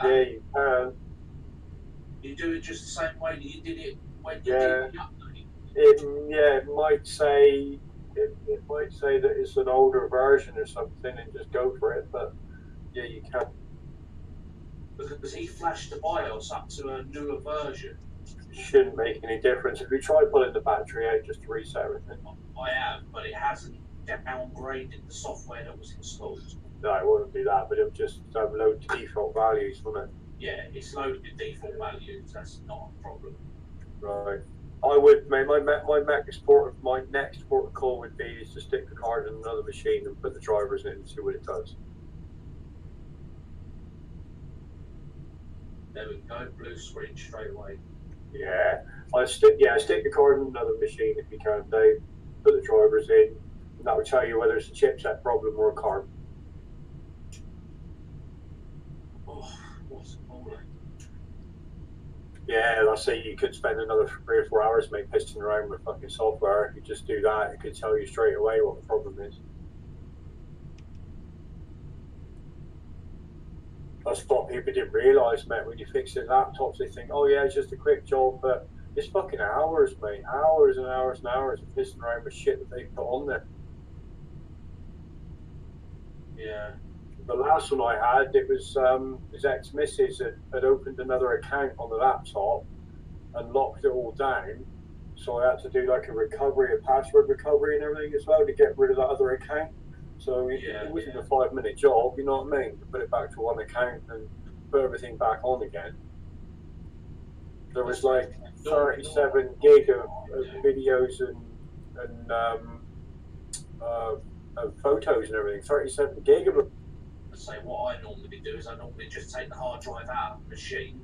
You can. You do it just the same way that you did it when you did the update. It might say that it's an older version or something, and just go for it. But yeah, you can. Because he flashed the BIOS up to a newer version. It shouldn't make any difference. If you try pulling the battery out just to reset everything. I have, but it hasn't downgraded the software that was installed. No, it wouldn't do that, but it'll just load the default values, wouldn't it? Yeah, it's loaded the default values. That's not a problem. Right. I would, mate. My next port of call would be is to stick the card in another machine and put the drivers in and see what it does. There we go. Blue screen straight away. Yeah, stick the card in another machine if you can, Dave. Put the drivers in, and that will tell you whether it's a chipset problem or a card. Oh, what's it called? Yeah, I say you could spend another 3 or 4 hours pissing around with fucking software. If you just do that, it could tell you straight away what the problem is. That's what people didn't realise, mate. When you fix their laptops, they think, oh yeah, it's just a quick job, but it's fucking hours, mate. Hours and hours and hours of pissing around with shit that they put on there. Yeah. The last one I had, it was his ex-missus had opened another account on the laptop and locked it all down. So I had to do like a password recovery and everything as well to get rid of that other account. So it wasn't a 5-minute job, you know what I mean? To put it back to one account and put everything back on again. There was like 37 gig of videos and photos and everything. 37 gig of them. Say what I normally do is I normally just take the hard drive out of the machine,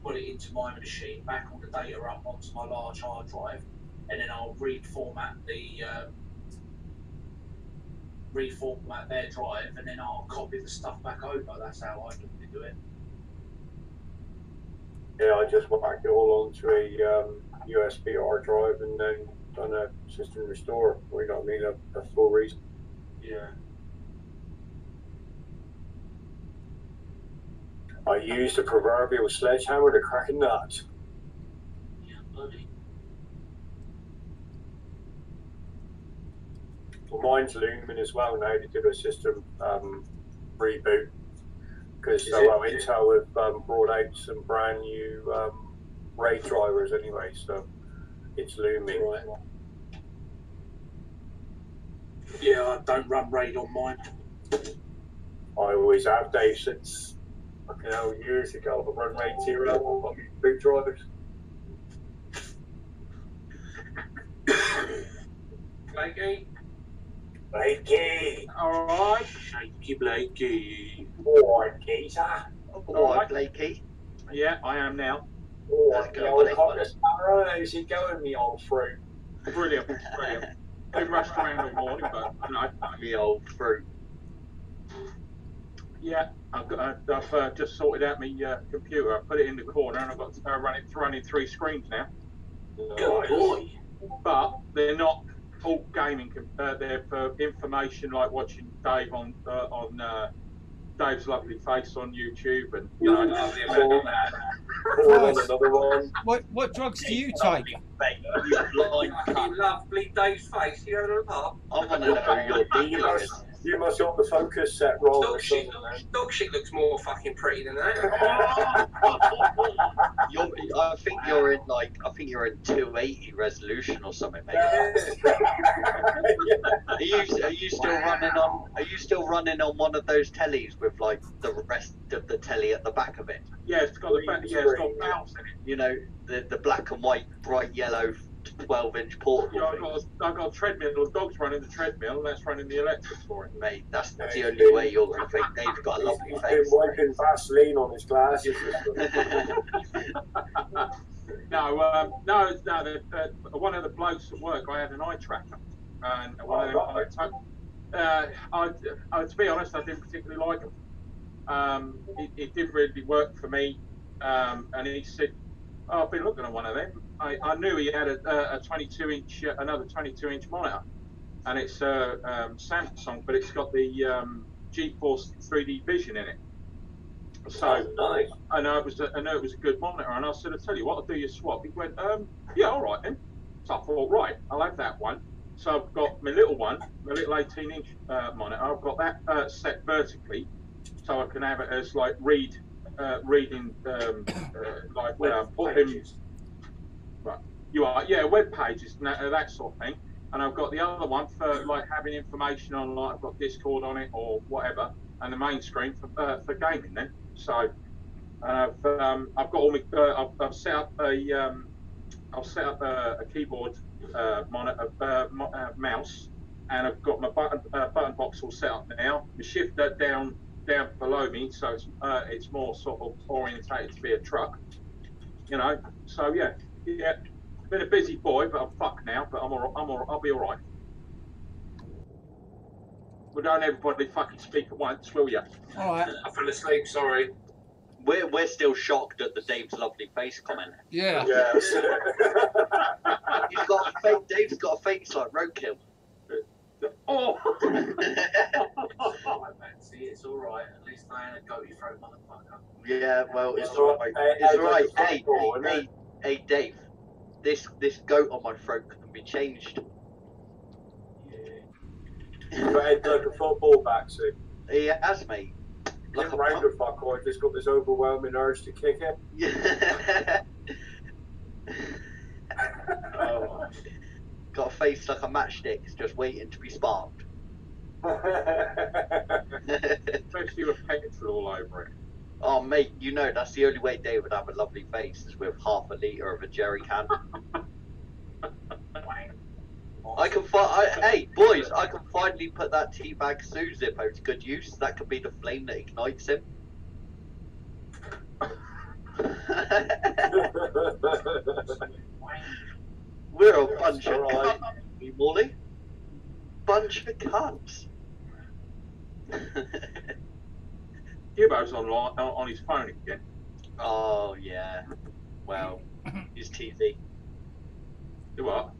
put it into my machine, back all the data up onto my large hard drive, and then I'll reformat their drive, and then I'll copy the stuff back over. That's how I normally do it. Yeah, I just whacked it all onto a USB hard drive and then done a system restore. You know what I mean? A full reset. Yeah. I used a proverbial sledgehammer to crack a nut. Yeah, buddy. Well, mine's looming as well now to do a system reboot because Intel have brought out some brand new RAID drivers anyway, so it's looming. Right. Yeah, I don't run RAID on mine. I always have, Dave, since fucking hell, years ago. I've run RAID 0 on fucking boot drivers. Blakey? Blakey! Alright. Shaky Blakey. Alright, geezer. Alright, Blakey. Yeah, I am now. Alright, Let's the go, old buddy. cocker sparrow. How's he going, me old fruit? Brilliant. Been rushed around all morning, but no. Me old fruit. Yeah, I've just sorted out my computer. I put it in the corner and I've got to running 3 screens now. Good boy. But they're not all gaming. They're for information, like watching Dave on Dave's lovely face on YouTube, and you know, Lovely about that. Another one. What drugs do you take? You blind cunt. Fucking lovely Dave's face. You having a laugh? I want to know who your dealer is. You must have the focus set wrong. Dog shit looks more fucking pretty than that. I think you're in 280 resolution or something, mate. Are you still running on one of those tellies with like the rest of the telly at the back of it? yeah, it's got bounce in it. You know, the black and white bright yellow 12-inch portable Yeah, things. I've got a treadmill. The dog's running the treadmill, and that's running the electric for it. Mate, that's the only way you're going to think Dave's got a lovely He's been face. wiping Vaseline on his glasses. No, one of the blokes at work, I had an eye tracker, and one of them, to be honest, I didn't particularly like them. It didn't really work for me, and he said, oh, I've been looking at one of them. I knew he had a 22-inch, another 22-inch monitor, and it's Samsung, but it's got the GeForce 3D Vision in it. So nice. I know it was a good monitor, and I said, I tell you what, I'll do your swap. He went, yeah, all right then. So I thought, right, I'll have that one. So I've got my little one, my little 18-inch monitor. I've got that set vertically, so I can have it as like reading, like put him. Right, you are, yeah, web pages and that sort of thing. And I've got the other one for like having information on, like I've got Discord on it or whatever, and the main screen for gaming then. So, and I've got all my I've set up a keyboard monitor mouse, and I've got my button box all set up now. The shifter down below me, so it's more sort of orientated to be a truck, you know. So yeah, been a busy boy, but I'm fucked now. But I'll be all right. Well, don't everybody fucking speak at once, will you? All right. I fell asleep. Sorry. We're still shocked at the Dave's lovely face comment. Yeah. Yes. Dave's got a face like roadkill. Oh. See, it's all right. At least I ain't a goatee throat motherfucker. Yeah, well, it's all right. It's all right. Hey, Dave. This goat on my throat can be changed. But head like a football back, see. He has, mate. Like a round fucker, I just got this overwhelming urge to kick it. Yeah. Oh. Got a face like a matchstick, just waiting to be sparked. Especially with petrol all over it. Oh, mate, you know that's the only way Dave would have a lovely face is with half a litre of a jerry can. Hey, boys, I can finally put that teabag Sue Zippo to good use. That could be the flame that ignites him. We're a bunch of cunts, Morley. Bunch of cunts. Gibbo's on his phone again. Oh, yeah. Well, he's teasy. Do what?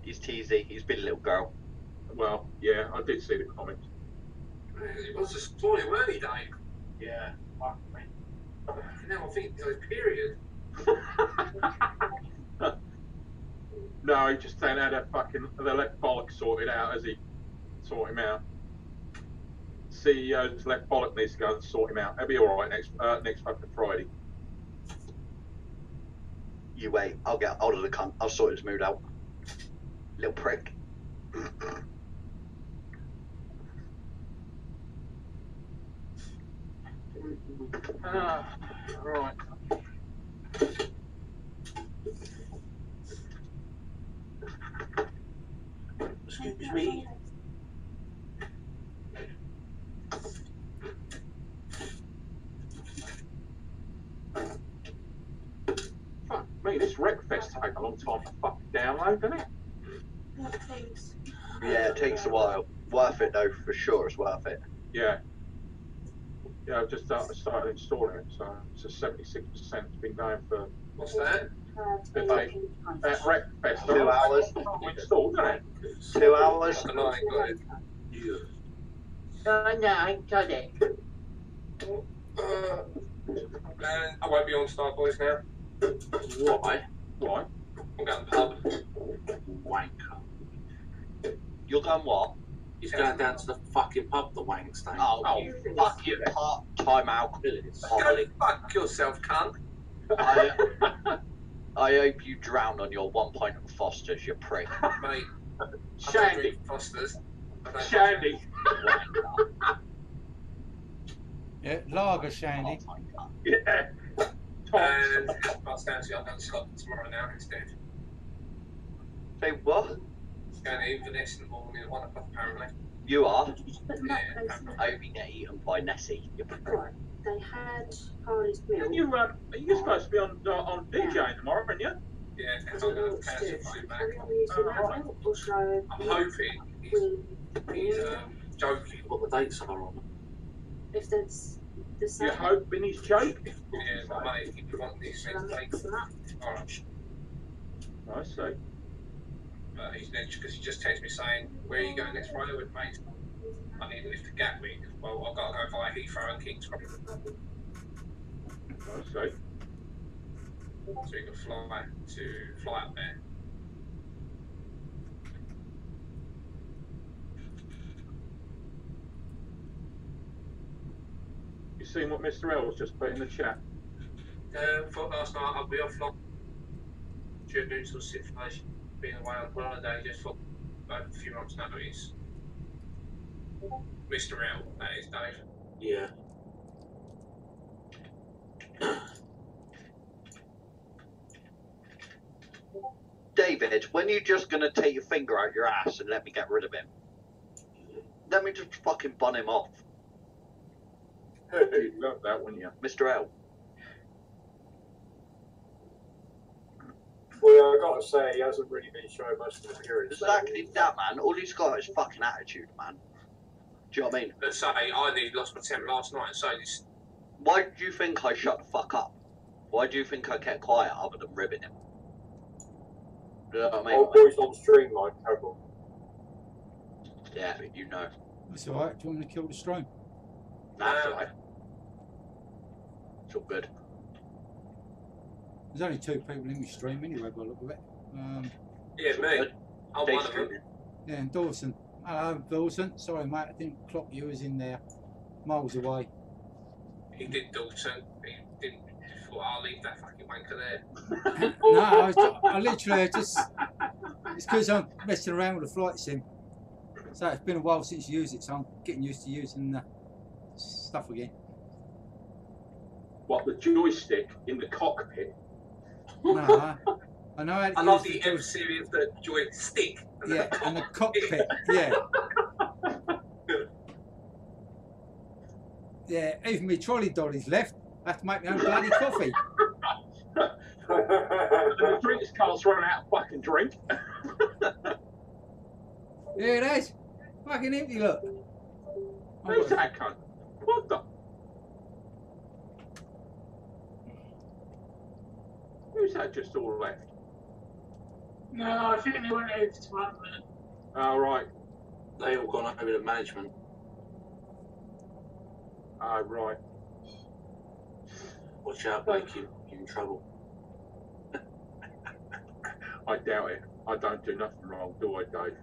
He's teasy. He's been a little girl. Well, yeah, I did see the comments. It was this morning, weren't he, Dave? Yeah. Now I think it's a period. No, he just had the left bollock sorted out as he sort him out. CEO's left bollock needs to go and sort him out. He'll be all right next fucking Friday. You wait. I'll get hold of the cunt. I'll sort his mood out. Little prick. Right. Excuse me. Fuck me, this Wreckfest take a long time to fucking download, doesn't it? Yeah, it takes a while. Worth it though, for sure. It's worth it. Yeah. Yeah, I've just started installing it, so it's a 76%. It's been going for. What's that? That Wreckfest. 2 hours. Installed, isn't it? 2 hours. I ain't got it. No, I ain't got it. And I won't be on Star Boys now. Why? Why? I'm going pub. Wanker. You're going what? He's going down to the fucking pub, the wank stain. Oh, you fucking part-time alcoholic. Go fuck yourself, cunt. I hope you drown on your 1 pint of Foster's, you prick. Mate, Shandy. Foster's. Shandy. Yeah, lager shandy. Yeah. And I'm going to Scotland tomorrow now instead. Say what? Going to Inverness in the morning at 1 o'clock apparently. You are? Put them up, Yeah, please. I hope you get eaten by Nessie. Right. They had Harley's milk. And you're supposed to be on DJing tomorrow, aren't you? Yeah, Is I'm it going all to cancel stiff? coming back. Carry on using that right. milk, or shall I I'm hoping he's joking. What the dates are on them. if that's the same? You're hoping he's joking. Yeah, my mate, if you want these Shall I things, mix them up? alright. I see. But he's because he just texted me saying, where are you going next Friday with mate? I need to lift to Gatwick. Well, I've got to go via Heathrow and King's Cross. I see. So you can fly up there. You seen what Mr. L's just put in the chat? Thought last night I'll be offline due to the situation. Being away on holiday, just for a few months' notice. Mr. L, that is Dave. Yeah. David, when you just gonna take your finger out your ass and let me get rid of him? Let me just fucking bun him off. You'd love that, wouldn't you? Mr. L. Well, I gotta say, he hasn't really been showing much appearance. Exactly that, man. All he's got is fucking attitude, man. Do you know what I mean? Let's say I nearly lost my temper last night, so this. Why do you think I shut the fuck up? Why do you think I kept quiet other than ribbing him? Do you know what I mean? Old boys on stream like terrible. Yeah, but you know. That's alright. Do you want me to kill the stream? That's alright. It's all good. There's only 2 people in my stream anyway, by the look of it. Yeah, me. Good. I'm one of them. Yeah, and Dawson. Hello, Dawson. Sorry, mate, I didn't clock you as in there. Miles away. He did Dawson. He didn't. Thought I'll leave that fucking wanker there. No, I literally just. It's because I'm messing around with the flight sim. So it's been a while since you used it, so I'm getting used to using the stuff again. What, the joystick in the cockpit? No, I know how to I love use the M series of the joystick. Yeah, and the cockpit, yeah. Yeah, even my trolley dollies left. I have to make my own bloody coffee. The drinks cart's running out of fucking drink. Here it is. Fucking empty, look. Who's that cunt? What the? Who's that just all left? No, I think they went over to admin. Oh, right. They all gone over to management. Oh, right. Watch out, Blake, you're in trouble. I doubt it. I don't do nothing wrong, do I, Dave?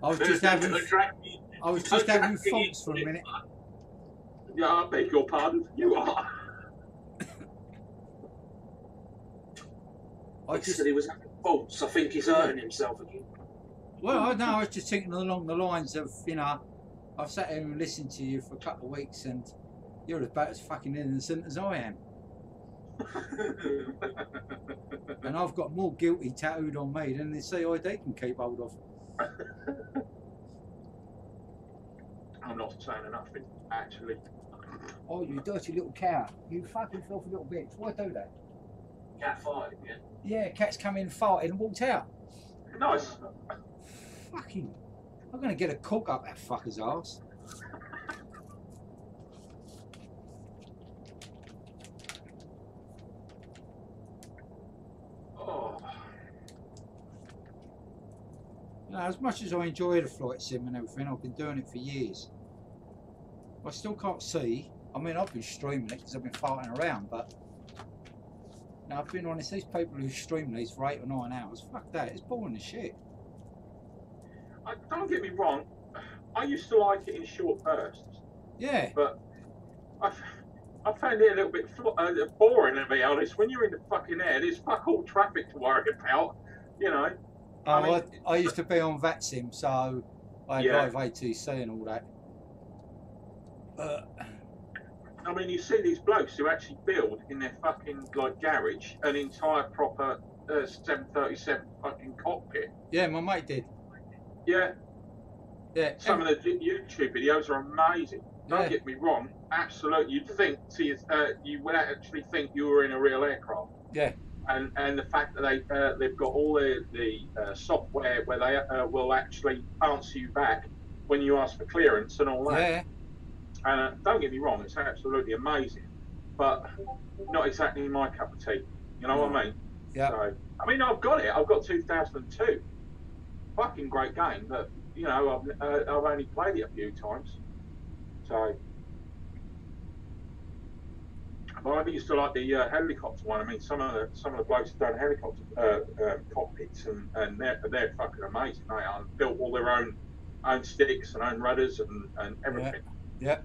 I was just having thoughts for a minute. Yeah, I beg your pardon. You are. I He just, said he was having faults. I think he's hurting himself again. well, I know. I was just thinking along the lines of, you know, I've sat here and listened to you for a couple of weeks, and you're about as fucking innocent as I am. And I've got more guilty tattooed on me than the CID can keep hold of. I'm not saying nothing, actually. Oh, you dirty little cow. You fucking filthy little bitch. Why do that? Cat fired again. Yeah, cat's come in, farted and walked out. Nice. Fucking... I'm going to get a cork up that fucker's arse. Oh. You know, as much as I enjoy the flight sim and everything, I've been doing it for years. I still can't see. I mean, I've been streaming it because I've been farting around, but... Now, I've been honest, these people who stream these for 8 or 9 hours, fuck that, it's boring as shit. Don't get me wrong, I used to like it in short bursts, Yeah. but I found it a little bit boring, to be honest. When you're in the fucking air, there's fuck all traffic to worry about, you know. I used to be on VATSIM, so I had Yeah. live ATC and all that. I mean, you see these blokes who actually build in their fucking like garage an entire proper 737 fucking cockpit. Yeah, my mate did. Yeah. Yeah. Some of the YouTube videos are amazing. Don't Yeah. get me wrong. Absolutely, you'd think you would actually think you were in a real aircraft. Yeah. And the fact that they've got all the software where they will actually answer you back when you ask for clearance and all that. Yeah. And don't get me wrong, it's absolutely amazing, but not exactly my cup of tea. You know what I mean? Yeah. So, I mean, I've got it. I've got 2002. Fucking great game, but you know, I've only played it a few times. So, but I used to like the helicopter one. I mean, some of the blokes have done helicopter cockpits, and they're fucking amazing. They built all their own sticks and own rudders and everything. Yeah.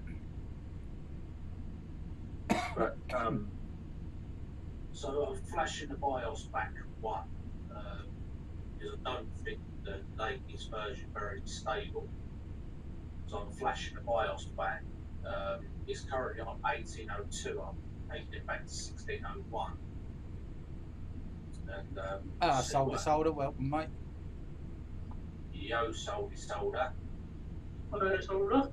But so I'm flashing the BIOS back one because I don't think the latest version very stable. So I'm flashing the BIOS back. It's currently on 1802. I'm taking it back to 1601. And solder, welcome, mate. Yo, solder. Hello, solder.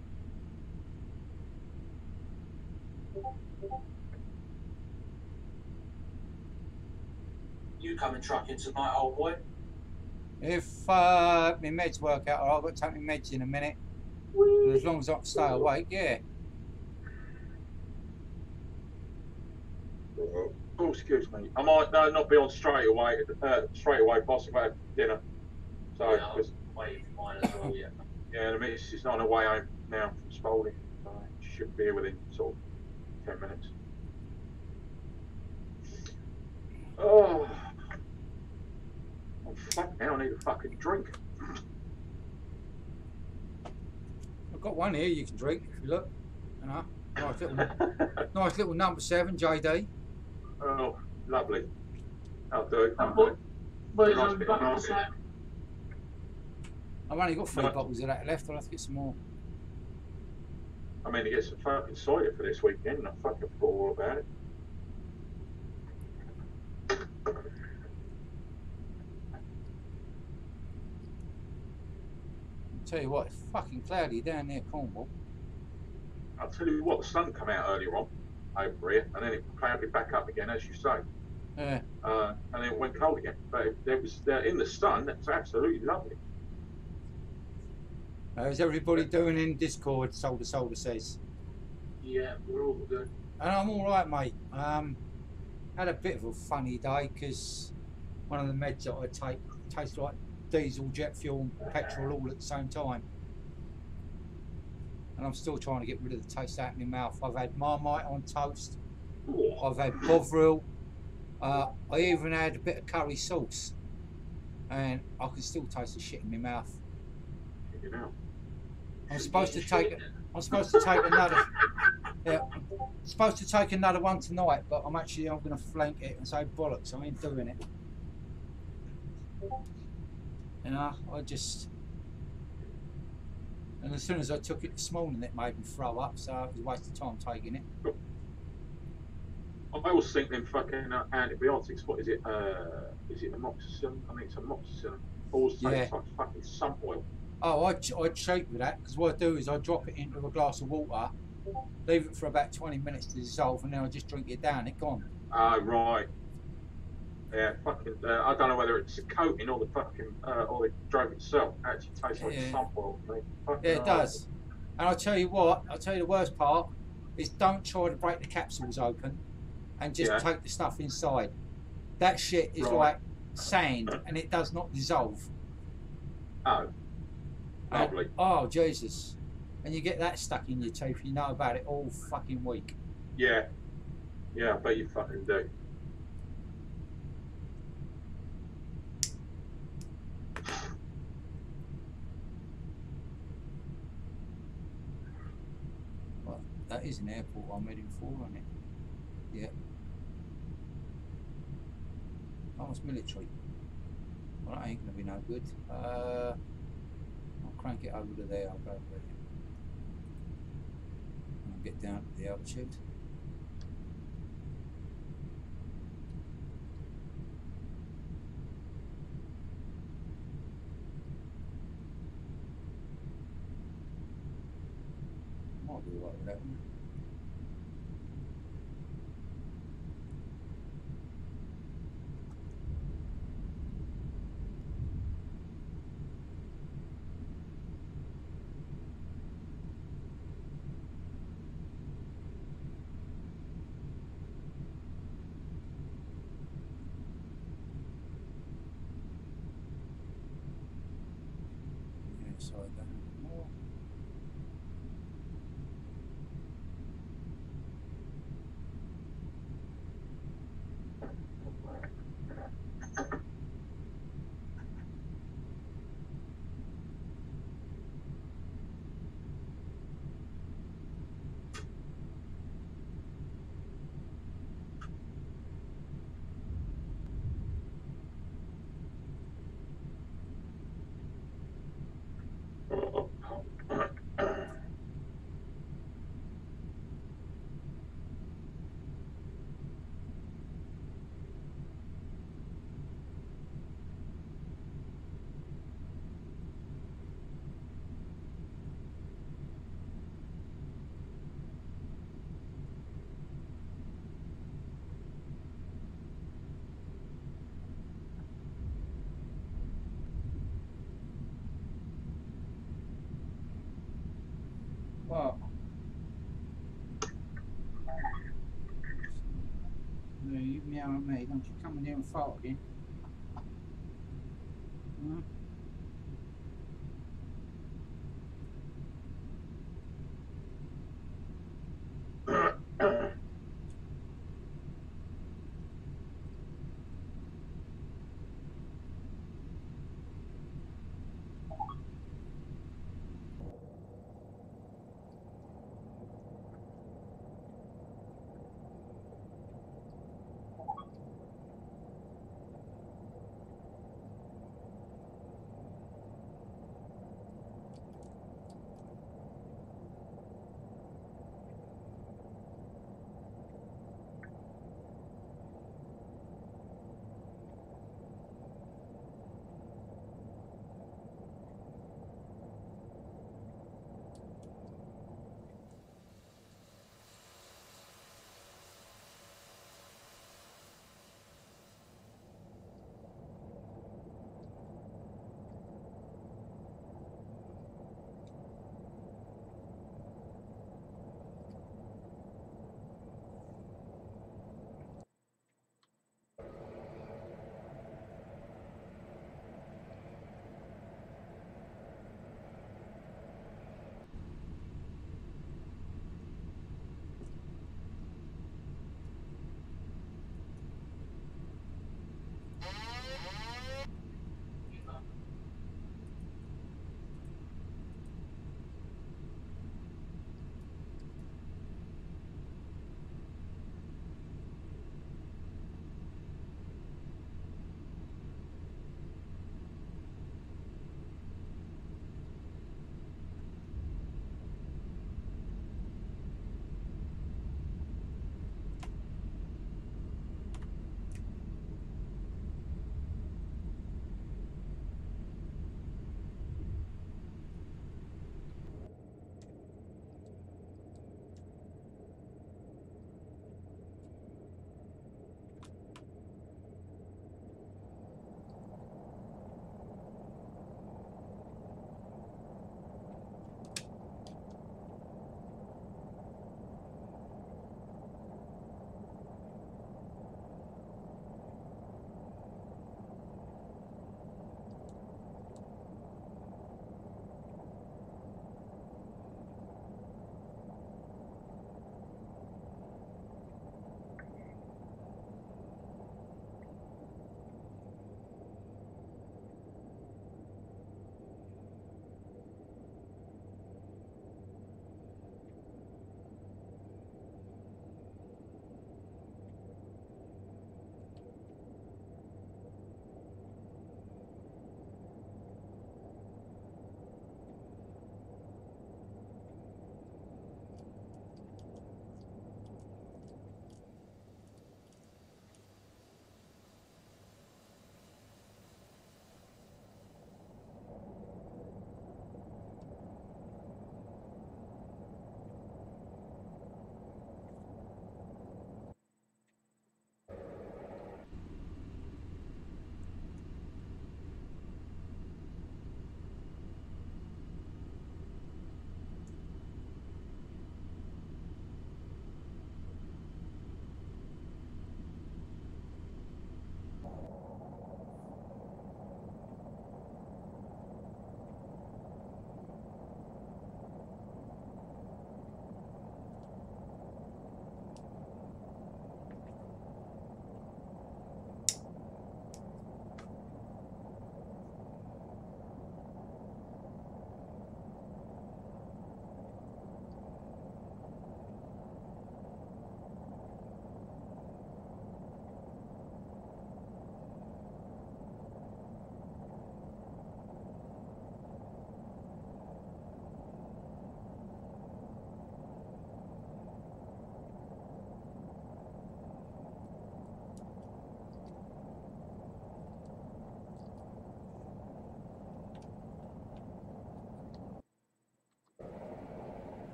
You coming trucking tonight, old boy? If my meds work out, I've got to take my meds in a minute. But as long as I can stay awake, yeah. oh, excuse me. I might not be on straight away, boss. I've had dinner. So, Yeah, I was waiting for mine as well, yeah. Yeah, the missus is on her way home now from Spalding. So she should be here within sort of 10 minutes. Oh, I'm fucked now. I need a fucking drink. I've got one here you can drink if you look. You know, nice little number 7 JD. Oh, lovely. I'll do it. Where's Nice the bit bucket of of that? I've only got 3 Nice. bottles of that left. I'll have to get some more. I mean, to get some fucking cider for this weekend, and I fucking forgot all about it. Tell you what, it's fucking cloudy down near Cornwall. I'll tell you what, the sun come out earlier on over here, and then it clouded back up again, as you say. Yeah. And then it went cold again. But it was in the sun. That's absolutely lovely. How's everybody doing in Discord? Solder says. Yeah, we're all good. And I'm all right, mate. Had a bit of a funny day because one of the meds that I take tastes like diesel, jet fuel, and petrol all at the same time. And I'm still trying to get rid of the taste out of my mouth. I've had Marmite on toast. I've had Bovril. I even had a bit of curry sauce, and I can still taste the shit in my mouth. You know. I'm supposed to take another. Yeah, I'm supposed to take another one tonight, but I'm going to flank it and say bollocks. I ain't doing it. You know, and as soon as I took it this morning, it made me throw up. So it was a waste of time taking it. I always think them fucking antibiotics. What is it? Is it amoxicillin? I think it's amoxicillin. Always tastes like fucking sun oil. Oh, I cheat with that because what I do is I drop it into a glass of water, leave it for about 20 minutes to dissolve, and then I just drink it down. It's gone. Oh, right. Yeah, fucking. I don't know whether it's a coating or the fucking or the drug itself. Actually tastes like sun oil to me. Yeah, it does. And I'll tell you what. I'll tell you the worst part is don't try to break the capsules open and just take the stuff inside. That shit is like sand, and it does not dissolve. Oh. Lovely. Oh, Jesus. And you get that stuck in your teeth, you know about it all fucking week. Yeah. Yeah, I bet you fucking do. Well, that is an airport I'm heading for, isn't it? Yeah. Oh, it's military. Well, that ain't going to be no good. I'll crank it over to there, I'll go over there. And I'll get down to the altitude. I'll be alright with that one. Yeah, sorry, that more. What? No, you meow at me, don't you come in here and fart again? Hmm?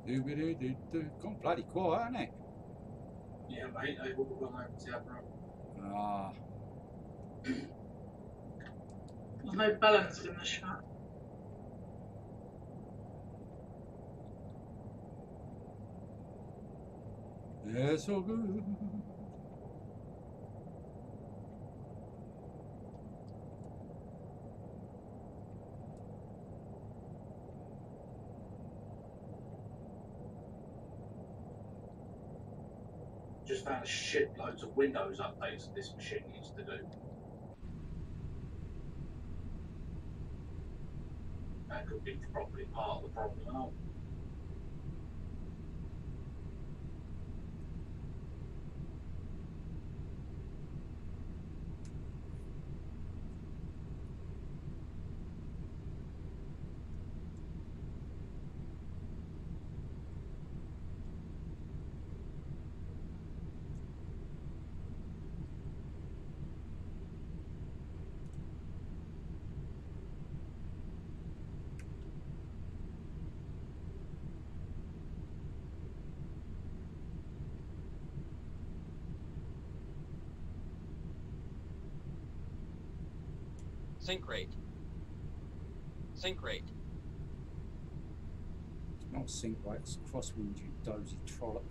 Gone bloody quiet, hasn't it? Yeah, mate, they've all gone over to the other room. Ah, There's no balance in the shot. yeah, so good. Just found a shitloads of Windows updates that this machine needs to do. That could be probably part of the problem. Oh. Sync rate. Sync rate. It's not sync rate, it's crosswind, you dozy trolloc.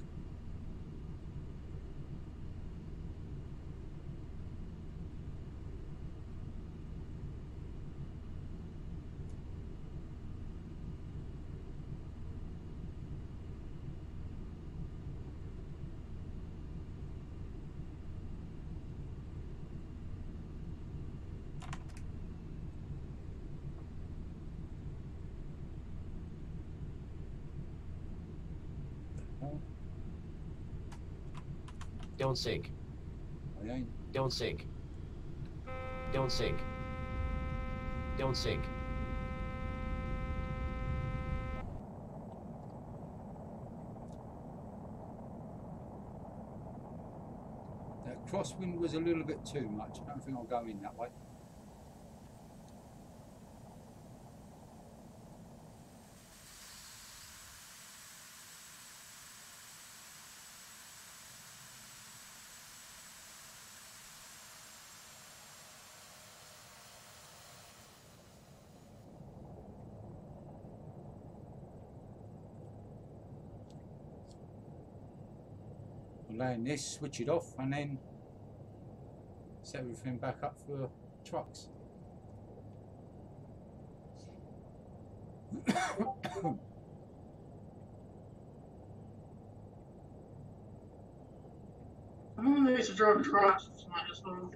Don't sync. I ain't. Don't sync. Don't sync. Don't sync. That crosswind was a little bit too much. I don't think I'll go in that way. I'll land this, switch it off, and then set everything back up for trucks. I'm gonna need to drive trucks tonight as well.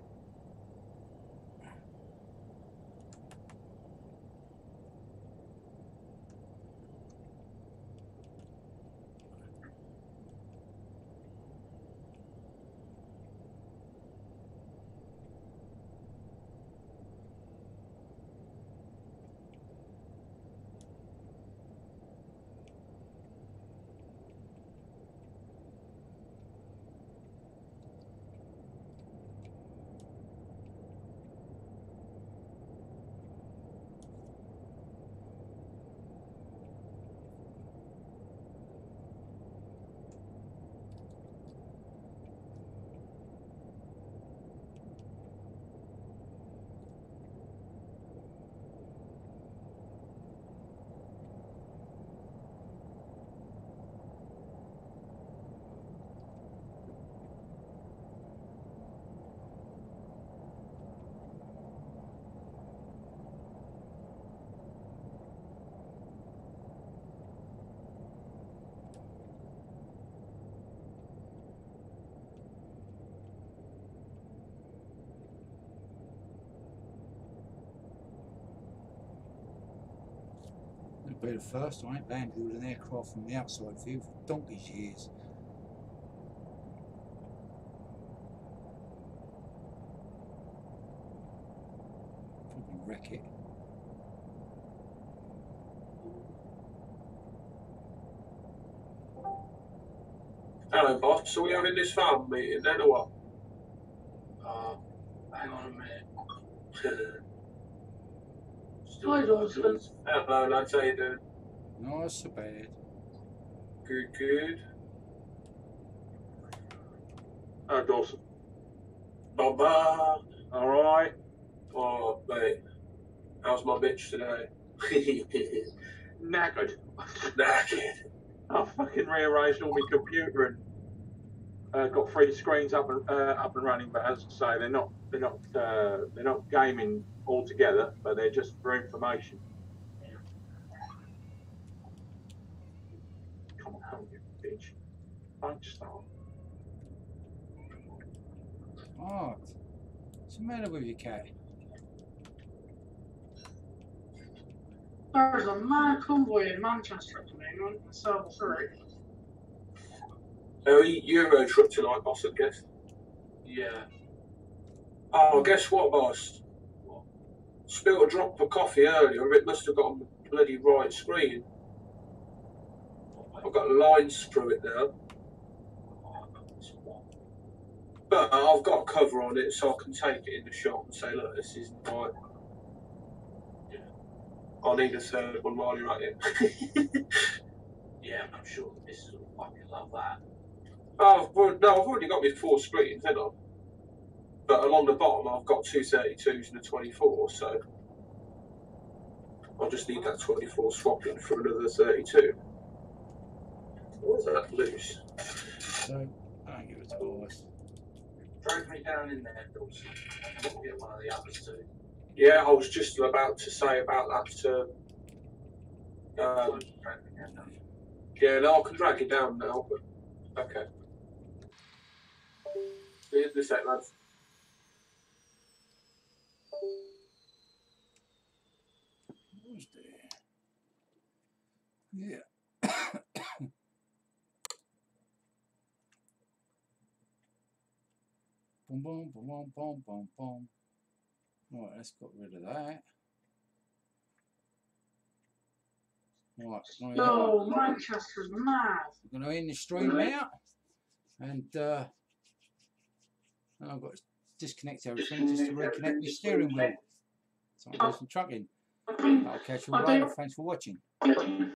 It'll be the first. I ain't landed with an aircraft from the outside view for donkey's years. Probably wreck it. Hello, boss. Are we having this farm meeting then or what? Hang on a minute. Hi, Dawson. Hello, lads. How you doing? Not so bad. Good, good. Oh, Dawson. Baba. All right. Oh, mate. How's my bitch today? Knackered. Knackered. I fucking rearranged all my computer and got 3 screens up and running. But as I say, they're not gaming altogether, but they're just for information. Come on, you bitch! Don't start. Oh, what's the matter with you, cat? There's a mad convoy in Manchester at the moment, in Silver 3. Oh, Euro trip tonight, boss, I guess. Yeah. Oh, guess what, boss? What? Spilled a drop of coffee earlier. It must have got on the bloody right screen. I've got lines through it now. But I've got a cover on it so I can take it in the shop and say, look, this isn't right. I need a third one while you're at it. Yeah, I'm sure the missus will fucking love that. Oh, well, no, I've already got my 4 screens, haven't I? But along the bottom, I've got 2 32s and a 24, so I'll just need that 24 swapping for another 32. Where's that loose? So, I give it to us. Drag me down in there, Dawson. We'll get one of the others too. Yeah, I was just about to say about that to. Drag me down. Yeah, no, I can drag it down now, but okay. See you in a sec, lads. Who's there? Yeah. Boom, boom, boom, boom, boom, boom, boom. Right, let's get rid of that. Right, Oh, Manchester's mad. we're going to end the stream now, and I've got to disconnect everything just to reconnect my steering wheel. So I'll do some trucking. I'll catch you all later. Thanks for watching.